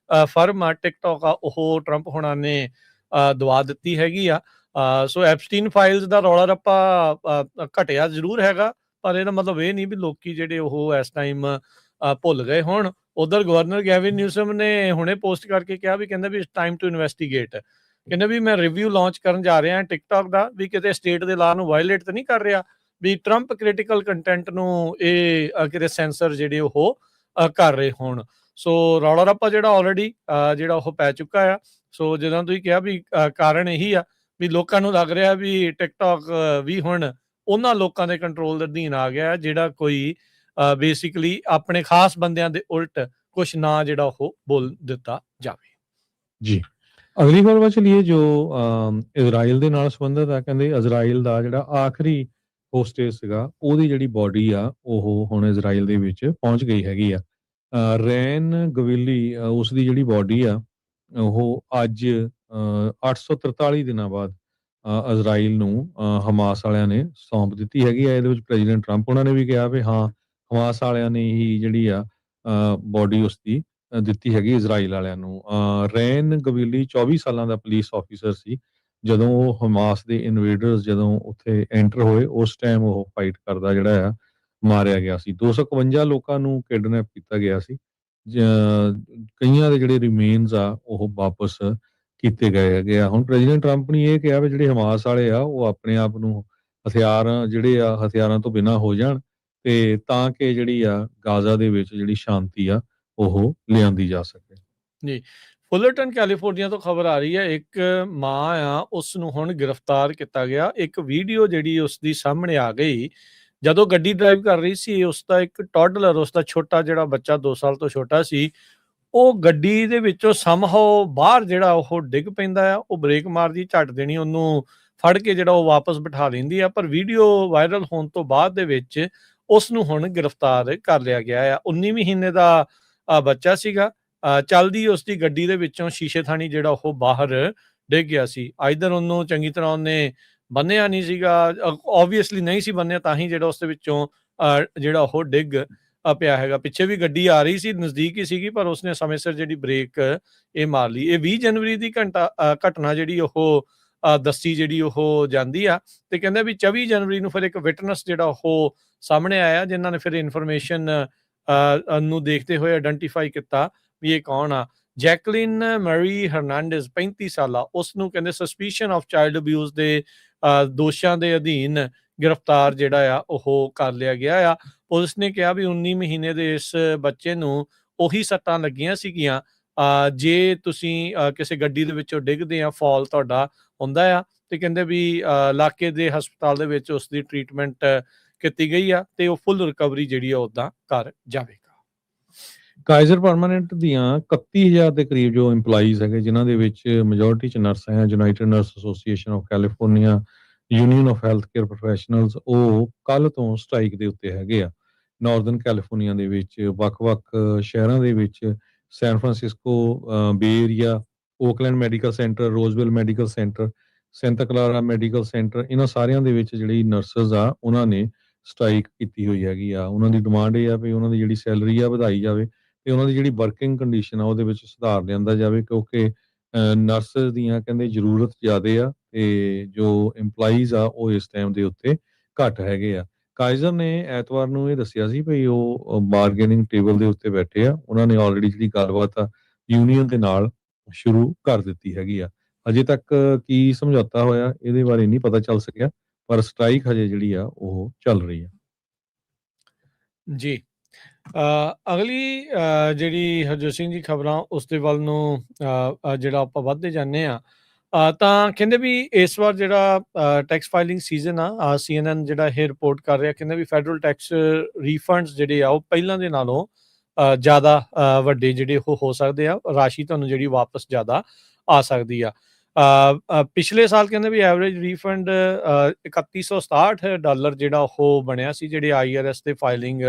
ਫਰਮ ਆ ਟਿਕਟੌਕ ਆ ਉਹ ਟਰੰਪ ਹੋਣਾ ਨੇ ਦਵਾ ਦਿੱਤੀ ਹੈਗੀ ਆ। ਸੋ ਐਪਸਟੀਨ ਫਾਈਲਸ ਦਾ ਰੌਲਾ ਰੱਪਾ ਘਟਿਆ ਜ਼ਰੂਰ ਹੈਗਾ, ਪਰ ਇਹਦਾ ਮਤਲਬ ਇਹ ਨਹੀਂ ਵੀ ਲੋਕੀ ਜਿਹੜੇ ਉਹ ਇਸ ਟਾਈਮ ਭੁੱਲ ਗਏ ਹੁਣ। ਉਧਰ ਗਵਰਨਰ ਗੈਵਿਨ ਨਿਊਸਮ ਨੇ ਹੁਣੇ ਪੋਸਟ ਕਰਕੇ ਕਿਹਾ ਵੀ ਕਹਿੰਦੇ ਵੀ ਟਾਈਮ ਟੂ ਇਨਵੈਸਟੀਗੇਟ। ਕਹਿੰਦੇ ਵੀ ਮੈਂ ਰਿਵਿਊ ਲਾਂਚ ਕਰਨ ਜਾ ਰਿਹਾ ਟਿਕਟੌਕ ਦਾ, ਵੀ ਕਿਤੇ ਸਟੇਟ ਦੇ ਲਾਅ ਨੂੰ ਵਾਇਲੇਟ ਤਾਂ ਨਹੀਂ ਕਰ ਰਿਹਾ, ਵੀ ਟਰੰਪ ਕ੍ਰਿਟੀਕਲ ਕੰਟੈਂਟ ਨੂੰ ਇਹ ਕਿਤੇ ਸੈਂਸਰ ਜਿਹੜੇ ਉਹ ਕਰ ਰਹੇ ਹੋਣ। ਸੋ ਰੌਲਾ ਰੱਪਾ ਜਿਹੜਾ ਆਲਰੇਡੀ ਜਿਹੜਾ ਉਹ ਪੈ ਚੁੱਕਾ ਆ। ਸੋ ਜਦੋਂ ਤੁਸੀਂ ਕਿਹਾ ਵੀ ਕਾਰਨ ਇਹੀ ਆ ਵੀ ਲੋਕਾਂ ਨੂੰ ਲੱਗ ਰਿਹਾ ਵੀ ਟਿਕਟੌਕ ਵੀ ਹੁਣ ਉਹਨਾਂ ਲੋਕਾਂ ਦੇ ਕੰਟਰੋਲ ਦੇ ਅਧੀਨ ਆ ਗਿਆ ਜਿਹੜਾ ਕੋਈ ਬੇਸਿਕਲੀ ਆਪਣੇ ਖਾਸ ਬੰਦਿਆਂ ਦੇ ਉਲਟ ਕੁਛ ਨਾ ਜਿਹੜਾ ਉਹ ਬੋਲ ਦਿੱਤਾ ਜਾਵੇ। ਜੀ, ਅਗਲੀ ਖਬਰ ਵੱਲ ਚਲੀਏ ਜੋ ਇਜ਼ਰਾਈਲ ਦੇ ਨਾਲ ਸੰਬੰਧਿਤ ਆ। ਕਹਿੰਦੇ ਇਜ਼ਰਾਈਲ ਦਾ ਜਿਹੜਾ ਆਖਰੀ ਹੋਸਟੇਸ ਸੀਗਾ ਉਹਦੀ ਜਿਹੜੀ ਬੋਡੀ ਆ ਉਹ ਹੁਣ ਇਜ਼ਰਾਈਲ ਦੇ ਵਿੱਚ ਪਹੁੰਚ ਗਈ ਹੈਗੀ ਆ। ਰੈਨ ਗਵਿਲੀ ਉਸ ਦੀ ਜਿਹੜੀ ਬੋਡੀ ਆ ਉਹ ਅੱਜ 843 ਦਿਨਾਂ ਬਾਅਦ ਇਜ਼ਰਾਈਲ ਨੂੰ ਹਮਾਸ ਵਾਲਿਆਂ ਨੇ ਸੌਂਪ ਦਿੱਤੀ ਹੈਗੀ ਆ। ਇਹਦੇ ਵਿੱਚ ਪ੍ਰੈਜ਼ੀਡੈਂਟ ਟਰੰਪ ਉਹਨਾਂ ਨੇ ਵੀ ਕਿਹਾ ਵੀ ਹਾਂ ਹਮਾਸ ਵਾਲਿਆਂ ਨੇ ਹੀ ਜਿਹੜੀ ਆ ਬੋਡੀ ਉਸ ਦੀ ਦਿੱਤੀ ਹੈਗੀ ਇਜ਼ਰਾਈਲ ਵਾਲਿਆਂ ਨੂੰ। ਰੈਨ ਗਵਿਲੀ 24 ਸਾਲਾਂ ਦਾ ਪੁਲਿਸ ਆਫੀਸਰ ਸੀ ਜਦੋਂ ਉਹ ਹਮਾਸ ਦੇ ਇਨਵੇਡਰਸ ਜਦੋਂ ਉੱਥੇ ਐਂਟਰ ਹੋਏ ਉਸ ਟਾਈਮ ਉਹ ਫਾਈਟ ਕਰਦਾ ਜਿਹੜਾ ਆ ਮਾਰਿਆ ਗਿਆ ਸੀ। 251 ਲੋਕਾਂ ਨੂੰ ਕਿਡਨੈਪ ਕੀਤਾ ਗਿਆ ਸੀ। ਕਈਆਂ ਦੇ ਜਿਹੜੇ ਰਿਮੇਨਸ ਆ ਉਹ ਵਾਪਸ ਕੀਤੇ ਗਏ ਹੈਗੇ ਆ। ਹੁਣ ਪ੍ਰੈਜ਼ੀਡੈਂਟ ਟਰੰਪ ਨੇ ਇਹ ਕਿਹਾ ਵੀ ਜਿਹੜੇ ਹਮਾਸ ਵਾਲੇ ਆ ਉਹ ਆਪਣੇ ਆਪ ਨੂੰ ਹਥਿਆਰਾਂ ਤੋਂ ਬਿਨਾਂ ਹੋ ਜਾਣ ਤੇ ਤਾਂ ਕਿ ਜਿਹੜੀ ਆ ਗਾਜ਼ਾ ਦੇ ਵਿੱਚ ਜਿਹੜੀ ਸ਼ਾਂਤੀ ਆ ਉਹ ਲਿਆਂਦੀ ਜਾ ਸਕੇ। ਜੀ, ਫੁਲਰਟਨ ਕੈਲੀਫੋਰਨੀਆ ਤੋਂ ਖਬਰ ਆ ਰਹੀ ਹੈ, ਇੱਕ ਮਾਂ ਆ ਉਸ ਨੂੰ ਹੁਣ ਗ੍ਰਿਫਤਾਰ ਕੀਤਾ ਗਿਆ। ਇੱਕ ਵੀਡੀਓ ਜਿਹੜੀ ਉਸ ਦੀ ਸਾਹਮਣੇ ਆ ਗਈ ਜਦੋਂ ਗੱਡੀ ਡਰਾਈਵ ਕਰ ਰਹੀ ਸੀ। ਉਸ ਦਾ ਇੱਕ ਟੌਡਲਰ, ਉਸ ਦਾ ਛੋਟਾ ਜਿਹੜਾ ਬੱਚਾ 2 ਸਾਲ ਤੋਂ ਛੋਟਾ ਸੀ, ਉਹ ਗੱਡੀ ਦੇ ਵਿੱਚੋਂ ਸਮਹਾਉ ਬਾਹਰ ਜਿਹੜਾ ਉਹ ਡਿੱਗ ਪੈਂਦਾ ਆ। ਉਹ ਬ੍ਰੇਕ ਮਾਰਦੀ, ਝੱਟ ਦੇਣੀ ਉਹਨੂੰ ਫੜ ਕੇ ਜਿਹੜਾ ਉਹ ਵਾਪਸ ਬਿਠਾ ਲੈਂਦੀ ਆ। ਪਰ ਵੀਡੀਓ ਵਾਇਰਲ ਹੋਣ ਤੋਂ ਬਾਅਦ ਦੇ ਵਿੱਚ ਉਸ ਨੂੰ ਹੁਣ ਗ੍ਰਿਫਤਾਰ ਕਰ ਲਿਆ ਗਿਆ ਆ। 19 ਮਹੀਨੇ ਦਾ ਬੱਚਾ ਸੀਗਾ। ਚੱਲਦੀ ਉਸ ਦੀ ਗੱਡੀ ਦੇ ਵਿੱਚੋਂ ਸ਼ੀਸ਼ੇ ਥਾਣੀ ਜਿਹੜਾ ਉਹ ਬਾਹਰ ਡਿੱਗ ਗਿਆ ਸੀ। ਆਈਦਰ ਉਹਨੂੰ ਚੰਗੀ ਤਰ੍ਹਾਂ ਉਹਨੇ ਬੰਨਿਆ ਨਹੀਂ ਸੀਗਾ, ਓਬਵੀਅਸਲੀ ਨਹੀਂ ਸੀ ਬੰਨਿਆ, ਤਾਂ ਹੀ ਜਿਹੜਾ ਉਸ ਦੇ ਵਿੱਚੋਂ ਜਿਹੜਾ ਉਹ ਡਿੱਗ ਪਿਆ ਹੈਗਾ। ਪਿੱਛੇ ਵੀ ਗੱਡੀ ਆ ਰਹੀ ਸੀ, ਨਜ਼ਦੀਕ ਹੀ ਸੀਗੀ, ਪਰ ਉਸਨੇ ਸਮੇਂ ਸਿਰ ਜਿਹੜੀ ਬ੍ਰੇਕ ਇਹ ਮਾਰ ਲਈ। ਇਹ 20 ਜਨਵਰੀ ਦੀ ਘਟਨਾ ਜਿਹੜੀ ਉਹ ਦੱਸੀ ਜਿਹੜੀ ਉਹ ਜਾਂਦੀ ਆ। ਤੇ ਕਹਿੰਦੇ ਵੀ 24 ਜਨਵਰੀ ਨੂੰ ਫਿਰ ਇੱਕ ਵਿਟਨੈਸ ਜਿਹੜਾ ਉਹ ਸਾਹਮਣੇ ਆਇਆ, ਜਿਨ੍ਹਾਂ ਨੇ ਫਿਰ ਇਨਫੋਰਮੇਸ਼ਨ ਨੂੰ ਦੇਖਦੇ ਹੋਏ ਆਇਡੈਂਟੀਫਾਈ ਕੀਤਾ ਵੀ ਇਹ ਕੌਣ ਆ। ਜੈਕਲਿਨ ਮੈਰੀ ਹਰਨਾਂਡez 35 ਸਾਲਾ, ਉਸ ਨੂੰ ਕਹਿੰਦੇ ਸਸਪੀਸ਼ਨ ਆਫ ਚਾਈਲਡ ਅਬਿਊਜ਼ ਦੇ ਦੋਸ਼ਾਂ ਦੇ ਅਧੀਨ ਗ੍ਰਿਫਤਾਰ ਜਿਹੜਾ ਆ ਉਹ ਕਰ ਲਿਆ ਗਿਆ ਆ। ਪੁਲਿਸ ਨੇ ਕਿਹਾ ਵੀ 19 ਮਹੀਨੇ ਦੇ ਇਸ ਬੱਚੇ ਨੂੰ ਉਹੀ ਸੱਟਾਂ ਲੱਗੀਆਂ ਸੀਗੀਆਂ ਜੇ ਤੁਸੀਂ ਕਿਸੇ ਗੱਡੀ ਦੇ ਵਿੱਚੋਂ ਡਿੱਗਦੇ ਆ, ਫਾਲ ਤੁਹਾਡਾ ਹੁੰਦਾ ਆ। ਤੇ ਕਹਿੰਦੇ ਵੀ ਇਲਾਕੇ ਦੇ ਹਸਪਤਾਲ ਦੇ ਵਿੱਚ ਉਸ ਦੀ ਟ੍ਰੀਟਮੈਂਟ ਕੀਤੀ ਗਈ ਆ ਤੇ ਉਹ ਫੁੱਲ ਰਿਕਵਰੀ ਜਿਹੜੀ ਆ ਉੱਦਾਂ ਕਰ ਜਾਵੇਗਾ। ਕਾਈਜ਼ਰ ਪਰਮਾਨੈਂਟ ਦੀਆਂ 31,000 ਦੇ ਕਰੀਬ ਜੋ EMPLOYEES ਹੈਗੇ, ਜਿਨ੍ਹਾਂ ਦੇ ਵਿੱਚ ਮੈਜੋਰਿਟੀ 'ਚ ਨਰਸ ਹੈ। United nurse association of California, union of health care professionals, ਉਹ ਕੱਲ੍ਹ ਤੋਂ ਸਟ੍ਰਾਈਕ ਦੇ ਉੱਤੇ ਹੈਗੇ ਆ। ਨਾਰਦਰਨ ਕੈਲੀਫੋਰਨੀਆ ਦੇ ਵਿੱਚ ਵੱਖ-ਵੱਖ ਸ਼ਹਿਰਾਂ ਦੇ ਵਿੱਚ San Francisco, Bay Area, Oakland medical center, Roseville medical center, Santa Clara medical center, ਇਹਨਾਂ ਸਾਰਿਆਂ ਦੇ ਵਿੱਚ ਜਿਹੜੀ ਨਰਸਿਸ ਆ ਉਹਨਾਂ ਨੇ ਸਟ੍ਰਾਈਕ ਕੀਤੀ ਹੋਈ ਹੈਗੀ ਆ। ਉਹਨਾਂ ਦੀ ਡਿਮਾਂਡ ਇਹ ਆ ਵੀ ਉਹਨਾਂ ਦੀ ਜਿਹੜੀ ਸੈਲਰੀ ਆ ਵਧਾਈ ਜਾਵੇ ਤੇ ਉਹਨਾਂ ਦੀ ਜਿਹੜੀ ਵਰਕਿੰਗ ਕੰਡੀਸ਼ਨ ਆ ਉਹਦੇ ਵਿੱਚ ਸੁਧਾਰ ਲਿਆਂਦਾ ਜਾਵੇ, ਕਿਉਂਕਿ ਨਰਸ ਦੀਆਂ ਕਹਿੰਦੇ ਜ਼ਰੂਰਤ ਜ਼ਿਆਦੇ ਆ ਤੇ ਜੋ EMPLOYEES ਆ ਉਹ ਇਸ ਟਾਈਮ ਦੇ ਉੱਤੇ ਘੱਟ ਹੈਗੇ ਆ। ਕਾਈਜ਼ਰ ਨੇ ਐਤਵਾਰ ਨੂੰ ਇਹ ਦੱਸਿਆ ਸੀ ਵੀ ਉਹ ਬਾਰਗੇਨਿੰਗ ਟੇਬਲ ਦੇ ਉੱਤੇ ਬੈਠੇ ਆ। ਉਹਨਾਂ ਨੇ ਆਲਰੇਡੀ ਜਿਹੜੀ ਗੱਲਬਾਤ ਆ ਯੂਨੀਅਨ ਦੇ ਨਾਲ ਸ਼ੁਰੂ ਕਰ ਦਿੱਤੀ ਹੈਗੀ ਆ। ਅਜੇ ਤੱਕ ਕੀ ਸਮਝੌਤਾ ਹੋਇਆ ਇਹਦੇ ਬਾਰੇ ਨਹੀਂ ਪਤਾ ਚੱਲ ਸਕਿਆ, ਪਰ ਸਟ੍ਰਾਈਕ ਹਜੇ ਜਿਹੜੀ ਆ ਉਹ ਚੱਲ ਰਹੀ ਆ। ਜੀ। ਅਗਲੀ ਜਿਹੜੀ ਹਰਜੋਤ ਸਿੰਘ ਜੀ ਖਬਰਾਂ ਉਸ ਦੇ ਵੱਲ ਨੂੰ ਜਿਹੜਾ ਆਪਾਂ ਵੱਧਦੇ ਜਾਂਦੇ ਆ ਤਾਂ ਕਹਿੰਦੇ ਵੀ ਇਸ ਵਾਰ ਜਿਹੜਾ ਟੈਕਸ ਫਾਈਲਿੰਗ ਸੀਜ਼ਨ ਆ, CNN ਜਿਹੜਾ ਇਹ ਰਿਪੋਰਟ ਕਰ ਰਿਹਾ, ਕਹਿੰਦੇ ਵੀ ਫੈਡਰਲ ਟੈਕਸ ਰੀਫੰਡਸ ਜਿਹੜੇ ਆ ਉਹ ਪਹਿਲਾਂ ਦੇ ਨਾਲੋਂ ਜ਼ਿਆਦਾ ਵੱਡੇ ਜਿਹੜੇ ਉਹ ਹੋ ਸਕਦੇ ਆ, ਰਾਸ਼ੀ ਤੁਹਾਨੂੰ ਜਿਹੜੀ ਵਾਪਸ ਜ਼ਿਆਦਾ ਆ ਸਕਦੀ ਆ। ਪਿਛਲੇ ਸਾਲ ਕਹਿੰਦੇ ਵੀ ਐਵਰੇਜ ਰੀਫੰਡ $3167 ਜਿਹੜਾ ਉਹ ਬਣਿਆ ਸੀ, ਜਿਹੜੇ IRS ਦੇ ਫਾਈਲਿੰਗ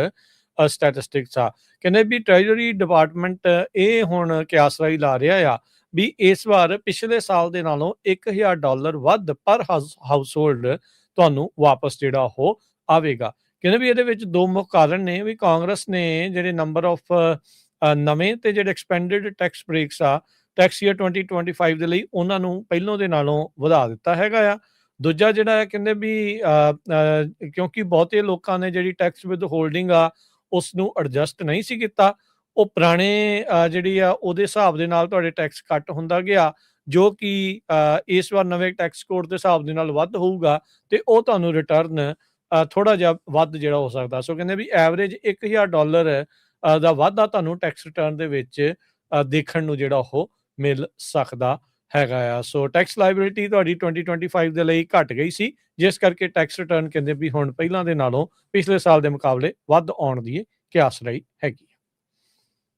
ਸਟੈਟਿਸਟਿਕਸ ਆ। ਕਹਿੰਦੇ ਵੀ ਟ੍ਰੈਜਰੀ ਡਿਪਾਰਟਮੈਂਟ ਇਹ ਹੁਣ ਕਿਆਸ ਰਾਈ ਲਾ ਰਿਹਾ ਆ ਵੀ ਇਸ ਵਾਰ ਪਿਛਲੇ ਸਾਲ ਦੇ ਨਾਲੋਂ $1000 ਵੱਧ ਪਰ ਹਾਊਸਹੋਲਡ ਤੁਹਾਨੂੰ ਵਾਪਸ ਜਿਹੜਾ ਉਹ ਆਵੇਗਾ। ਕਹਿੰਦੇ ਵੀ ਇਹਦੇ ਵਿੱਚ ਦੋ ਮੁੱਖ ਕਾਰਨ ਨੇ ਵੀ ਕਾਂਗਰਸ ਨੇ ਜਿਹੜੇ ਨੰਬਰ ਆਫ ਨਵੇਂ ਤੇ ਜਿਹੜੇ ਐਕਸਪੈਂਡਡ ਟੈਕਸ ਬ੍ਰੇਕਸ ਆ ਟੈਕਸ ਈਅਰ 2025 ਦੇ ਲਈ ਉਹਨਾਂ ਨੂੰ ਪਹਿਲੋਂ ਦੇ ਨਾਲੋਂ ਵਧਾ ਦਿੱਤਾ ਹੈਗਾ ਆ। ਦੂਜਾ ਜਿਹੜਾ ਹੈ ਕਹਿੰਦੇ ਵੀ ਕਿਉਂਕਿ ਬਹੁਤੇ ਲੋਕਾਂ ਨੇ ਜਿਹੜੀ ਟੈਕਸ ਵਿਦ ਹੋਲਡਿੰਗ ਆ ਉਸ ਨੂੰ ਐਡਜਸਟ ਨਹੀਂ ਸੀ ਕੀਤਾ, ਉਹ ਪੁਰਾਣੇ ਜਿਹੜੀ ਆ ਉਹਦੇ ਹਿਸਾਬ ਦੇ ਨਾਲ ਤੁਹਾਡੇ ਟੈਕਸ ਕੱਟ ਹੁੰਦਾ ਗਿਆ, ਜੋ ਕਿ ਇਸ ਵਾਰ ਨਵੇਂ ਟੈਕਸ ਕੋਡ ਦੇ ਹਿਸਾਬ ਦੇ ਨਾਲ ਵੱਧ ਹੋਊਗਾ ਤੇ ਉਹ ਤੁਹਾਨੂੰ ਰਿਟਰਨ ਥੋੜਾ ਜਿਹਾ ਵੱਧ ਜਿਹੜਾ ਹੋ ਸਕਦਾ। ਸੋ ਕਹਿੰਦੇ ਵੀ ਐਵਰੇਜ $1000 ਦਾ ਵਾਧਾ ਤੁਹਾਨੂੰ ਟੈਕਸ ਰਿਟਰਨ ਦੇ ਵਿੱਚ ਦੇਖਣ ਨੂੰ ਜਿਹੜਾ ਉਹ ਮਿਲ ਸਕਦਾ ਹੈਗਾ ਆ। ਸੋ ਟੈਕਸ ਲਾਇਬਿਲਿਟੀ ਤੁਹਾਡੀ 2025 ਦੇ ਲਈ ਘਟ ਗਈ ਸੀ, ਜਿਸ ਕਰਕੇ ਟੈਕਸ ਰਿਟਰਨ ਕਹਿੰਦੇ ਵੀ ਹੁਣ ਪਹਿਲਾਂ ਦੇ ਨਾਲੋਂ ਪਿਛਲੇ ਸਾਲ ਦੇ ਮੁਕਾਬਲੇ ਵੱਧ ਆਉਣ ਦੀ ਕਿਆਸ ਰਹੀ ਹੈਗੀ।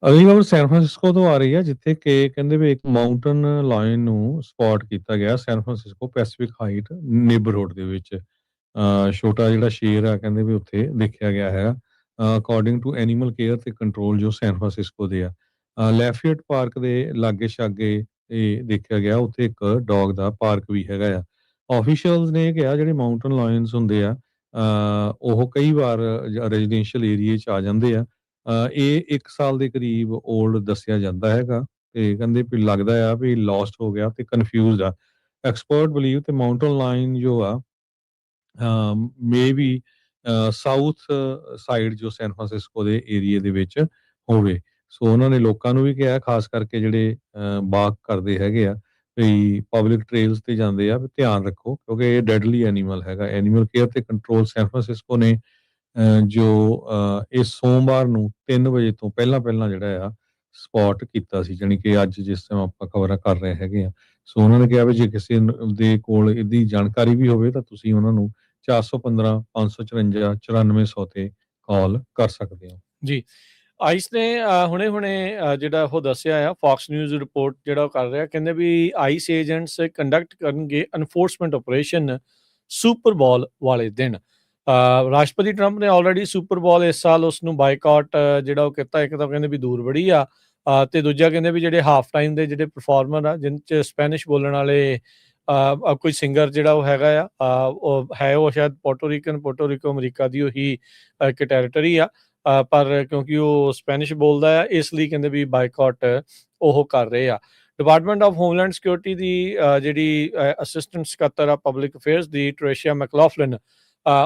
ਅਗਲੀ ਖਬਰ ਸੈਨ ਫਰਾਂਸਿਸਕੋ ਤੋਂ ਆ ਰਹੀ ਹੈ, ਜਿੱਥੇ ਕਿ ਕਹਿੰਦੇ ਵੀ ਇੱਕ ਮਾਊਂਟਨ ਲਾਇਨ ਨੂੰ ਸਪੌਟ ਕੀਤਾ ਗਿਆ San Francisco Pacific Height neighbourhood ਦੇ ਵਿੱਚ। ਛੋਟਾ ਜਿਹੜਾ ਸ਼ੇਰ ਆ ਕਹਿੰਦੇ ਵੀ ਉੱਥੇ ਦੇਖਿਆ ਗਿਆ ਹੈ, ਅਕੋਰਡਿੰਗ ਟੂ ਐਨੀਮਲ ਕੇਅਰ ਤੇ ਕੰਟਰੋਲ ਜੋ ਸੈਨ ਫਰਾਂਸਿਸਕੋ ਦੇ ਆ। ਲੈਫੀਅਟ ਪਾਰਕ ਦੇ ਲਾਗੇ ਛਾਗੇ ਇਹ ਦੇਖਿਆ ਗਿਆ, ਉੱਥੇ ਇੱਕ ਡੌਗ ਦਾ ਪਾਰਕ ਵੀ ਹੈਗਾ ਆ। ਆਫੀਸ਼ੀਅਲਸ ਨੇ ਕਿਹਾ ਜਿਹੜੇ ਮਾਊਂਟਨ ਲਾਇਨਸ ਹੁੰਦੇ ਆ ਉਹ ਕਈ ਵਾਰ ਰੈਜ਼ੀਡੈਂਸ਼ੀਅਲ ਏਰੀਏ 'ਚ ਆ ਜਾਂਦੇ ਆ। ਇਹ 1 ਸਾਲ ਦੇ ਕਰੀਬ ਓਲਡ ਦੱਸਿਆ ਜਾਂਦਾ ਹੈਗਾ ਤੇ ਕਹਿੰਦੇ ਵੀ ਲੱਗਦਾ ਆ ਵੀ ਲੋਸਟ ਹੋ ਗਿਆ ਤੇ ਕਨਫਿਊਜ਼ਡ ਆ। ਐਕਸਪਰਟ ਬਲੀਵ ਤੇ ਮਾਊਂਟਨ ਲਾਇਨ ਜੋ ਆ ਮੇ ਬੀ ਸਾਊਥ ਸਾਈਡ ਜੋ ਸੈਨ ਫਰਾਂਸਿਸਕੋ ਦੇ ਏਰੀਏ ਦੇ ਵਿੱਚ ਹੋਵੇ। ਸੋ ਉਹਨਾਂ ਨੇ ਲੋਕਾਂ ਨੂੰ ਵੀ ਕਿਹਾ, ਖਾਸ ਕਰਕੇ ਜਿਹੜੇ ਵਾਕ ਕਰਦੇ ਹੈਗੇ ਆ ਵੀ ਪਬਲਿਕ ਟ੍ਰੇਲਸ ਤੇ ਜਾਂਦੇ ਆ ਵੀ ਧਿਆਨ ਰੱਖੋ, ਕਿਉਂਕਿ ਇਹ ਡੈਡਲੀ ਐਨੀਮਲ ਹੈਗਾ। ਐਨੀਮਲ ਕੇਅਰ ਤੇ ਕੰਟਰੋਲ ਸੈਨ ਫਰਾਂਸਿਸਕੋ ਨੇ ਜੋ ਇਸ ਸੋਮਵਾਰ ਨੂੰ 3 ਵਜੇ ਤੋਂ ਪਹਿਲਾਂ ਜਿਹੜਾ ਆ ਸਪੌਟ ਕੀਤਾ ਸੀ, ਜਾਣੀ ਕਿ ਅੱਜ ਜਿਸ ਟਾਈਮ ਆਪਾਂ ਖਬਰਾਂ ਕਰ ਰਹੇ ਹੈਗੇ ਆ। ਸੋ ਉਹਨਾਂ ਨੇ ਕਿਹਾ ਵੀ ਜੇ ਕਿਸੇ ਦੇ ਕੋਲ ਇਹਦੀ ਜਾਣਕਾਰੀ ਵੀ ਹੋਵੇ ਤਾਂ ਤੁਸੀਂ ਉਹਨਾਂ ਨੂੰ 415 554 9400 ਤੇ ਕਾਲ ਕਰ ਸਕਦੇ ਹੋ। ਜੀ, ਆਈਸ ਨੇ ਹੁਣੇ-ਹੁਣੇ ਜਿਹੜਾ ਉਹ ਦੱਸਿਆ ਆ, ਫੌਕਸ ਨਿਊਜ਼ ਰਿਪੋਰਟ ਜਿਹੜਾ ਉਹ ਕਰ ਰਿਹਾ, ਕਹਿੰਦੇ ਵੀ ਆਈਸ ਏਜੰਟਸ ਕੰਡਕਟ ਕਰਨਗੇ ਐਨਫੋਰਸਮੈਂਟ ਆਪਰੇਸ਼ਨ ਸੁਪਰ ਬਾਲ ਵਾਲੇ ਦਿਨ। ਰਾਸ਼ਟਰਪਤੀ ਟਰੰਪ ਨੇ ਆਲਰੇਡੀ ਸੁਪਰ ਬਾਲ ਇਸ ਸਾਲ ਉਸ ਨੂੰ ਬਾਈਕਾਟ ਜਿਹੜਾ ਉਹ ਕੀਤਾ। ਇੱਕ ਤਾਂ ਕਹਿੰਦੇ ਵੀ ਦੂਰ ਬੜੀ ਆ ਤੇ ਦੂਜਾ ਕਹਿੰਦੇ ਵੀ ਜਿਹੜੇ ਹਾਫ ਟਾਈਮ ਦੇ ਜਿਹੜੇ ਪਰਫਾਰਮਰ ਆ ਜਿਨ 'ਚ ਸਪੈਨਿਸ਼ ਬੋਲਣ ਵਾਲੇ ਕੋਈ ਸਿੰਗਰ ਜਿਹੜਾ ਉਹ ਹੈਗਾ ਆ, ਉਹ ਸ਼ਾਇਦ ਪੋਰਟੋਰੀਕੋ ਅਮਰੀਕਾ ਦੀ ਉਹੀ ਇੱਕ ਟੈਰੀਟਰੀ ਆ, ਪਰ ਕਿਉਂਕਿ ਉਹ ਸਪੈਨਿਸ਼ ਬੋਲਦਾ ਆ ਇਸ ਲਈ ਕਹਿੰਦੇ ਵੀ ਬਾਈਕਾਟ ਉਹ ਕਰ ਰਹੇ ਆ। ਡਿਪਾਰਟਮੈਂਟ ਆਫ ਹੋਮਲੈਂਡ ਸਿਕਿਉਰਿਟੀ ਦੀ ਜਿਹੜੀ ਅਸਿਸਟੈਂਟ ਸਕੱਤਰ ਆ ਪਬਲਿਕ ਅਫੇਅਰਸ ਦੀ ਟ੍ਰੇਸ਼ੀਆ ਮੈਕਲੌਫਲਿਨ,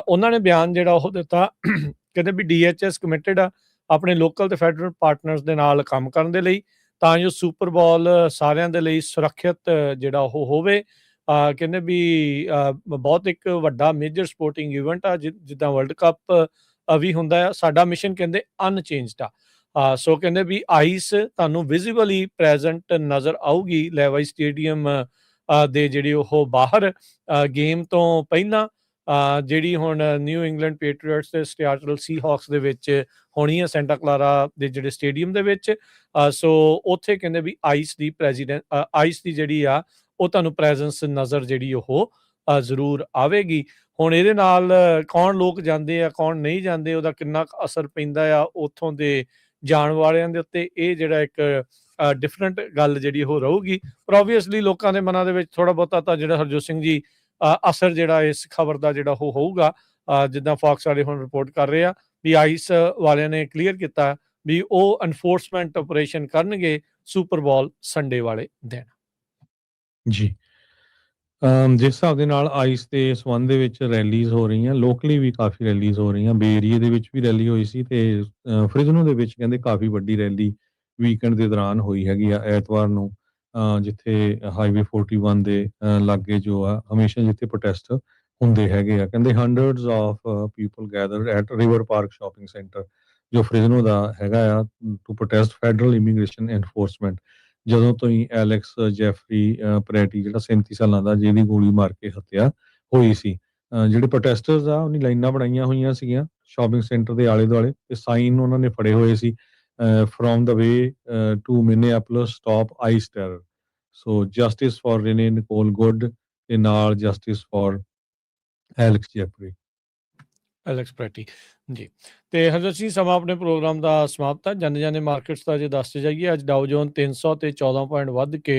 ਉਹਨਾਂ ਨੇ ਬਿਆਨ ਜਿਹੜਾ ਉਹ ਦਿੱਤਾ। ਕਹਿੰਦੇ ਵੀ DHS ਕਮਿਟਡ ਆ ਆਪਣੇ ਲੋਕਲ ਤੇ ਫੈਡਰਲ ਪਾਰਟਨਰਸ ਦੇ ਨਾਲ ਕੰਮ ਕਰਨ ਦੇ ਲਈ, ਤਾਂ ਜੋ ਸੁਪਰ ਬਾਲ ਸਾਰਿਆਂ ਦੇ ਲਈ ਸੁਰੱਖਿਅਤ ਜਿਹੜਾ ਉਹ ਹੋਵੇ। ਕਹਿੰਦੇ ਵੀ ਬਹੁਤ ਇੱਕ ਵੱਡਾ ਮੇਜਰ ਸਪੋਰਟਿੰਗ ਇਵੈਂਟ ਆ, ਜਿੱਦਾਂ ਵਰਲਡ ਕੱਪ ਵੀ ਹੁੰਦਾ ਆ। ਸਾਡਾ ਮਿਸ਼ਨ ਕਹਿੰਦੇ ਅਨਚੇਂਜਡ ਆ। ਸੋ ਕਹਿੰਦੇ ਵੀ ਆਈਸ ਤੁਹਾਨੂੰ ਵਿਜ਼ੀਬਲੀ ਪ੍ਰੈਜ਼ੈਂਟ ਨਜ਼ਰ ਆਊਗੀ ਲੈਵਾਈ ਸਟੇਡੀਅਮ ਦੇ ਜਿਹੜੀ ਉਹ ਬਾਹਰ ਗੇਮ ਤੋਂ ਪਹਿਲਾਂ, ਜਿਹੜੀ ਹੁਣ ਨਿਊ ਇੰਗਲੈਂਡ ਪੇਟਰੀਅਟਸ ਤੇ ਸਿਆਟਲ ਸੀਹੌਕਸ ਦੇ ਵਿੱਚ ਹੋਣੀ ਆ ਸੈਂਟਾ ਕਲਾਰਾ ਦੇ ਜਿਹੜੇ ਸਟੇਡੀਅਮ ਦੇ ਵਿੱਚ। ਸੋ ਉੱਥੇ ਕਹਿੰਦੇ ਵੀ ਆਈਸ ਦੀ ਜਿਹੜੀ ਆ ਉਹ ਤੁਹਾਨੂੰ ਪ੍ਰੈਜ਼ੈਂਸ ਨਜ਼ਰ ਜਿਹੜੀ ਉਹ ਜ਼ਰੂਰ ਆਵੇਗੀ। ਹੁਣ ਇਹਦੇ ਨਾਲ ਕੌਣ ਲੋਕ ਜਾਂਦੇ ਆ ਕੌਣ ਨਹੀਂ ਜਾਂਦੇ, ਉਹਦਾ ਕਿੰਨਾ ਕੁ ਅਸਰ ਪੈਂਦਾ ਆ ਉੱਥੋਂ ਦੇ ਜਾਣ ਵਾਲਿਆਂ ਦੇ ਉੱਤੇ, ਇਹ ਜਿਹੜਾ ਇੱਕ ਡਿਫਰੈਂਟ ਗੱਲ ਜਿਹੜੀ ਉਹ ਰਹੂਗੀ। ਪਰ ਓਬਵੀਅਸਲੀ ਲੋਕਾਂ ਦੇ ਮਨਾਂ ਦੇ ਵਿੱਚ ਥੋੜਾ ਬਹੁਤਾ ਤਾਂ ਜਿਹੜਾ ਹਰਜੋਤ ਸਿੰਘ ਜੀ ਅਸਰ ਜਿਹੜਾ ਇਸ ਖਬਰ ਦਾ ਜਿਹੜਾ ਉਹ ਹੋਊਗਾ। ਜਿੱਦਾਂ ਫੌਕਸ ਵਾਲੇ ਹੁਣ ਰਿਪੋਰਟ ਕਰ ਰਹੇ ਆ ਵੀ ਆਈਸ ਵਾਲਿਆਂ ਨੇ ਕਲੀਅਰ ਕੀਤਾ ਵੀ ਉਹ ਐਨਫੋਰਸਮੈਂਟ ਆਪਰੇਸ਼ਨ ਕਰਨਗੇ ਸੁਪਰ ਬਾਲ ਸੰਡੇ ਵਾਲੇ ਦਿਨ। ਜੀ। ਜਿਸ ਹਿਸਾਬ ਦੇ ਨਾਲ ਆਈਸ ਦੇ ਸੰਬੰਧ ਦੇ ਵਿੱਚ ਰੈਲੀਜ਼ ਹੋ ਰਹੀਆਂ, ਲੋਕਲੀ ਵੀ ਕਾਫੀ ਰੈਲੀਜ਼ ਹੋ ਰਹੀਆਂ। ਬੇ ਏਰੀਏ ਦੇ ਵਿੱਚ ਵੀ ਰੈਲੀ ਹੋਈ ਸੀ ਤੇ ਫ੍ਰਿਜ਼ਨੋ ਦੇ ਵਿੱਚ ਕਹਿੰਦੇ ਕਾਫੀ ਵੱਡੀ ਰੈਲੀ ਵੀਕਐਂਡ ਦੇ ਦੌਰਾਨ ਹੋਈ ਹੈਗੀ ਆ ਐਤਵਾਰ ਨੂੰ, ਜਿੱਥੇ ਹਾਈਵੇ 41 ਦੇ ਲਾਗੇ ਜੋ ਆ ਹਮੇਸ਼ਾ ਜਿੱਥੇ ਪ੍ਰੋਟੈਸਟ ਹੁੰਦੇ ਹੈਗੇ ਆ। ਕਹਿੰਦੇ hundreds of people gather at river park shopping center ਜੋ ਫ੍ਰਿਜ਼ਨੋ ਦਾ ਹੈਗਾ ਆ to protest federal immigration enforcement. ਜਦੋਂ ਤੋਂ ਹੀ ਐਲੈਕਸ ਜੈਫਰੀ ਪ੍ਰੈਟੀ ਜਿਹੜਾ 37 ਸਾਲਾਂ ਦਾ, ਜਿਹਦੀ ਗੋਲੀ ਮਾਰ ਕੇ ਹੱਤਿਆ ਹੋਈ ਸੀ, ਜਿਹੜੇ ਪ੍ਰੋਟੈਸਟਰਸ ਆ ਉਹਨੀ ਲਾਈਨਾਂ ਬਣਾਈਆਂ ਹੋਈਆਂ ਸੀਗੀਆਂ ਸ਼ਾਪਿੰਗ ਸੈਂਟਰ ਦੇ ਆਲੇ ਦੁਆਲੇ ਤੇ ਸਾਈਨ ਉਹਨਾਂ ਨੇ ਫੜੇ ਹੋਏ ਸੀ, from the way to Minneapolis stop ICE terror. So justice for Renee Nicole Good ਤੇ ਨਾਲ justice for Alex Jeffrey. Alex Pretti ji. ਤੇ ਹਰਜੋਤ ਸਿੰਘ, ਸਮਾਂ ਆਪਣੇ ਪ੍ਰੋਗਰਾਮ ਦਾ ਸਮਾਪਤ ਹੈ। ਜਾਣੇ ਮਾਰਕੀਟਸ ਦਾ ਜੇ ਦੱਸਦੇ ਜਾਈਏ, ਅੱਜ ਡਾਊ ਜੋਨ 300 ਤੇ 14 ਪੁਆਇੰਟ ਵੱਧ ਕੇ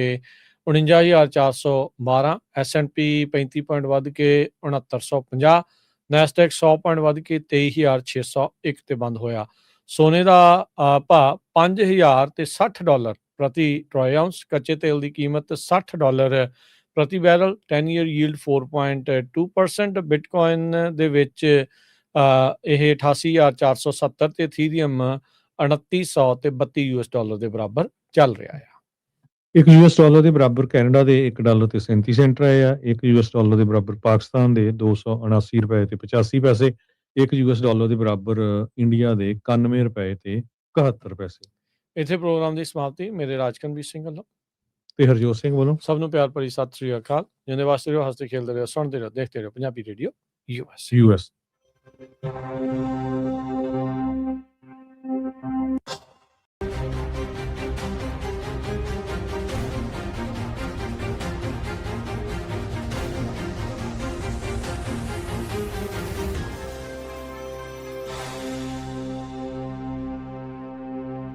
49,412, S&P 35 ਪੁਆਇੰਟ ਵੱਧ ਕੇ 6950, ਨੈਸਡੈਕ 100 ਪੁਆਇੰਟ ਵੱਧ ਕੇ 23,601 ਤੇ ਬੰਦ ਹੋਇਆ। ਸੋਨੇ ਦਾ ਭਾਅ $5,060 ਪ੍ਰਤੀ ਟਰੋਏ ਆਉਂਸ, ਕੱਚੇ ਤੇਲ ਦੀ ਕੀਮਤ $60 ਪ੍ਰਤੀ ਬੈਰਲ, 10 ਈਅਰ ਯੀਲਡ 4.2%। ਬਿਟਕੋਇਨ ਦੇ ਵਿੱਚ ਇਹ 88,470 ਤੇ ਇਥੀਰੀਅਮ 2900 ਤੇ $32 ਦੇ ਬਰਾਬਰ ਚੱਲ ਰਿਹਾ ਆ। $1 ਦੇ ਬਰਾਬਰ ਕੈਨੇਡਾ ਦੇ $1 ਤੇ 37 ਸੈਂਟ ਰਹੇ ਆ। $1 ਦੇ ਬਰਾਬਰ ਪਾਕਿਸਤਾਨ ਦੇ $279 ਤੇ 85 ਪੈਸੇ। $1 ਦੇ ਬਰਾਬਰ ਇੰਡੀਆ ਦੇ $91 ਤੇ 71 ਪੈਸੇ। ਇੱਥੇ ਪ੍ਰੋਗਰਾਮ ਦੀ ਸਮਾਪਤੀ ਮੇਰੇ ਰਾਜਕਨਵੀਰ ਸਿੰਘ ਵੱਲੋਂ ਤੇ ਹਰਜੋਤ ਸਿੰਘ ਵੱਲੋਂ ਸਭ ਨੂੰ ਪਿਆਰ ਭਰੀ ਸਤਿ ਸ੍ਰੀ ਅਕਾਲ। ਜਿੰਦੇ ਵਾਸਤੇ ਰਹੋ, ਹੱਸਦੇ ਖੇਲਦੇ ਰਹੋ, ਸੁਣਦੇ ਰਹੋ, ਦੇਖਦੇ ਰਹੋ ਪੰਜਾਬੀ ਰੇਡੀਓ US।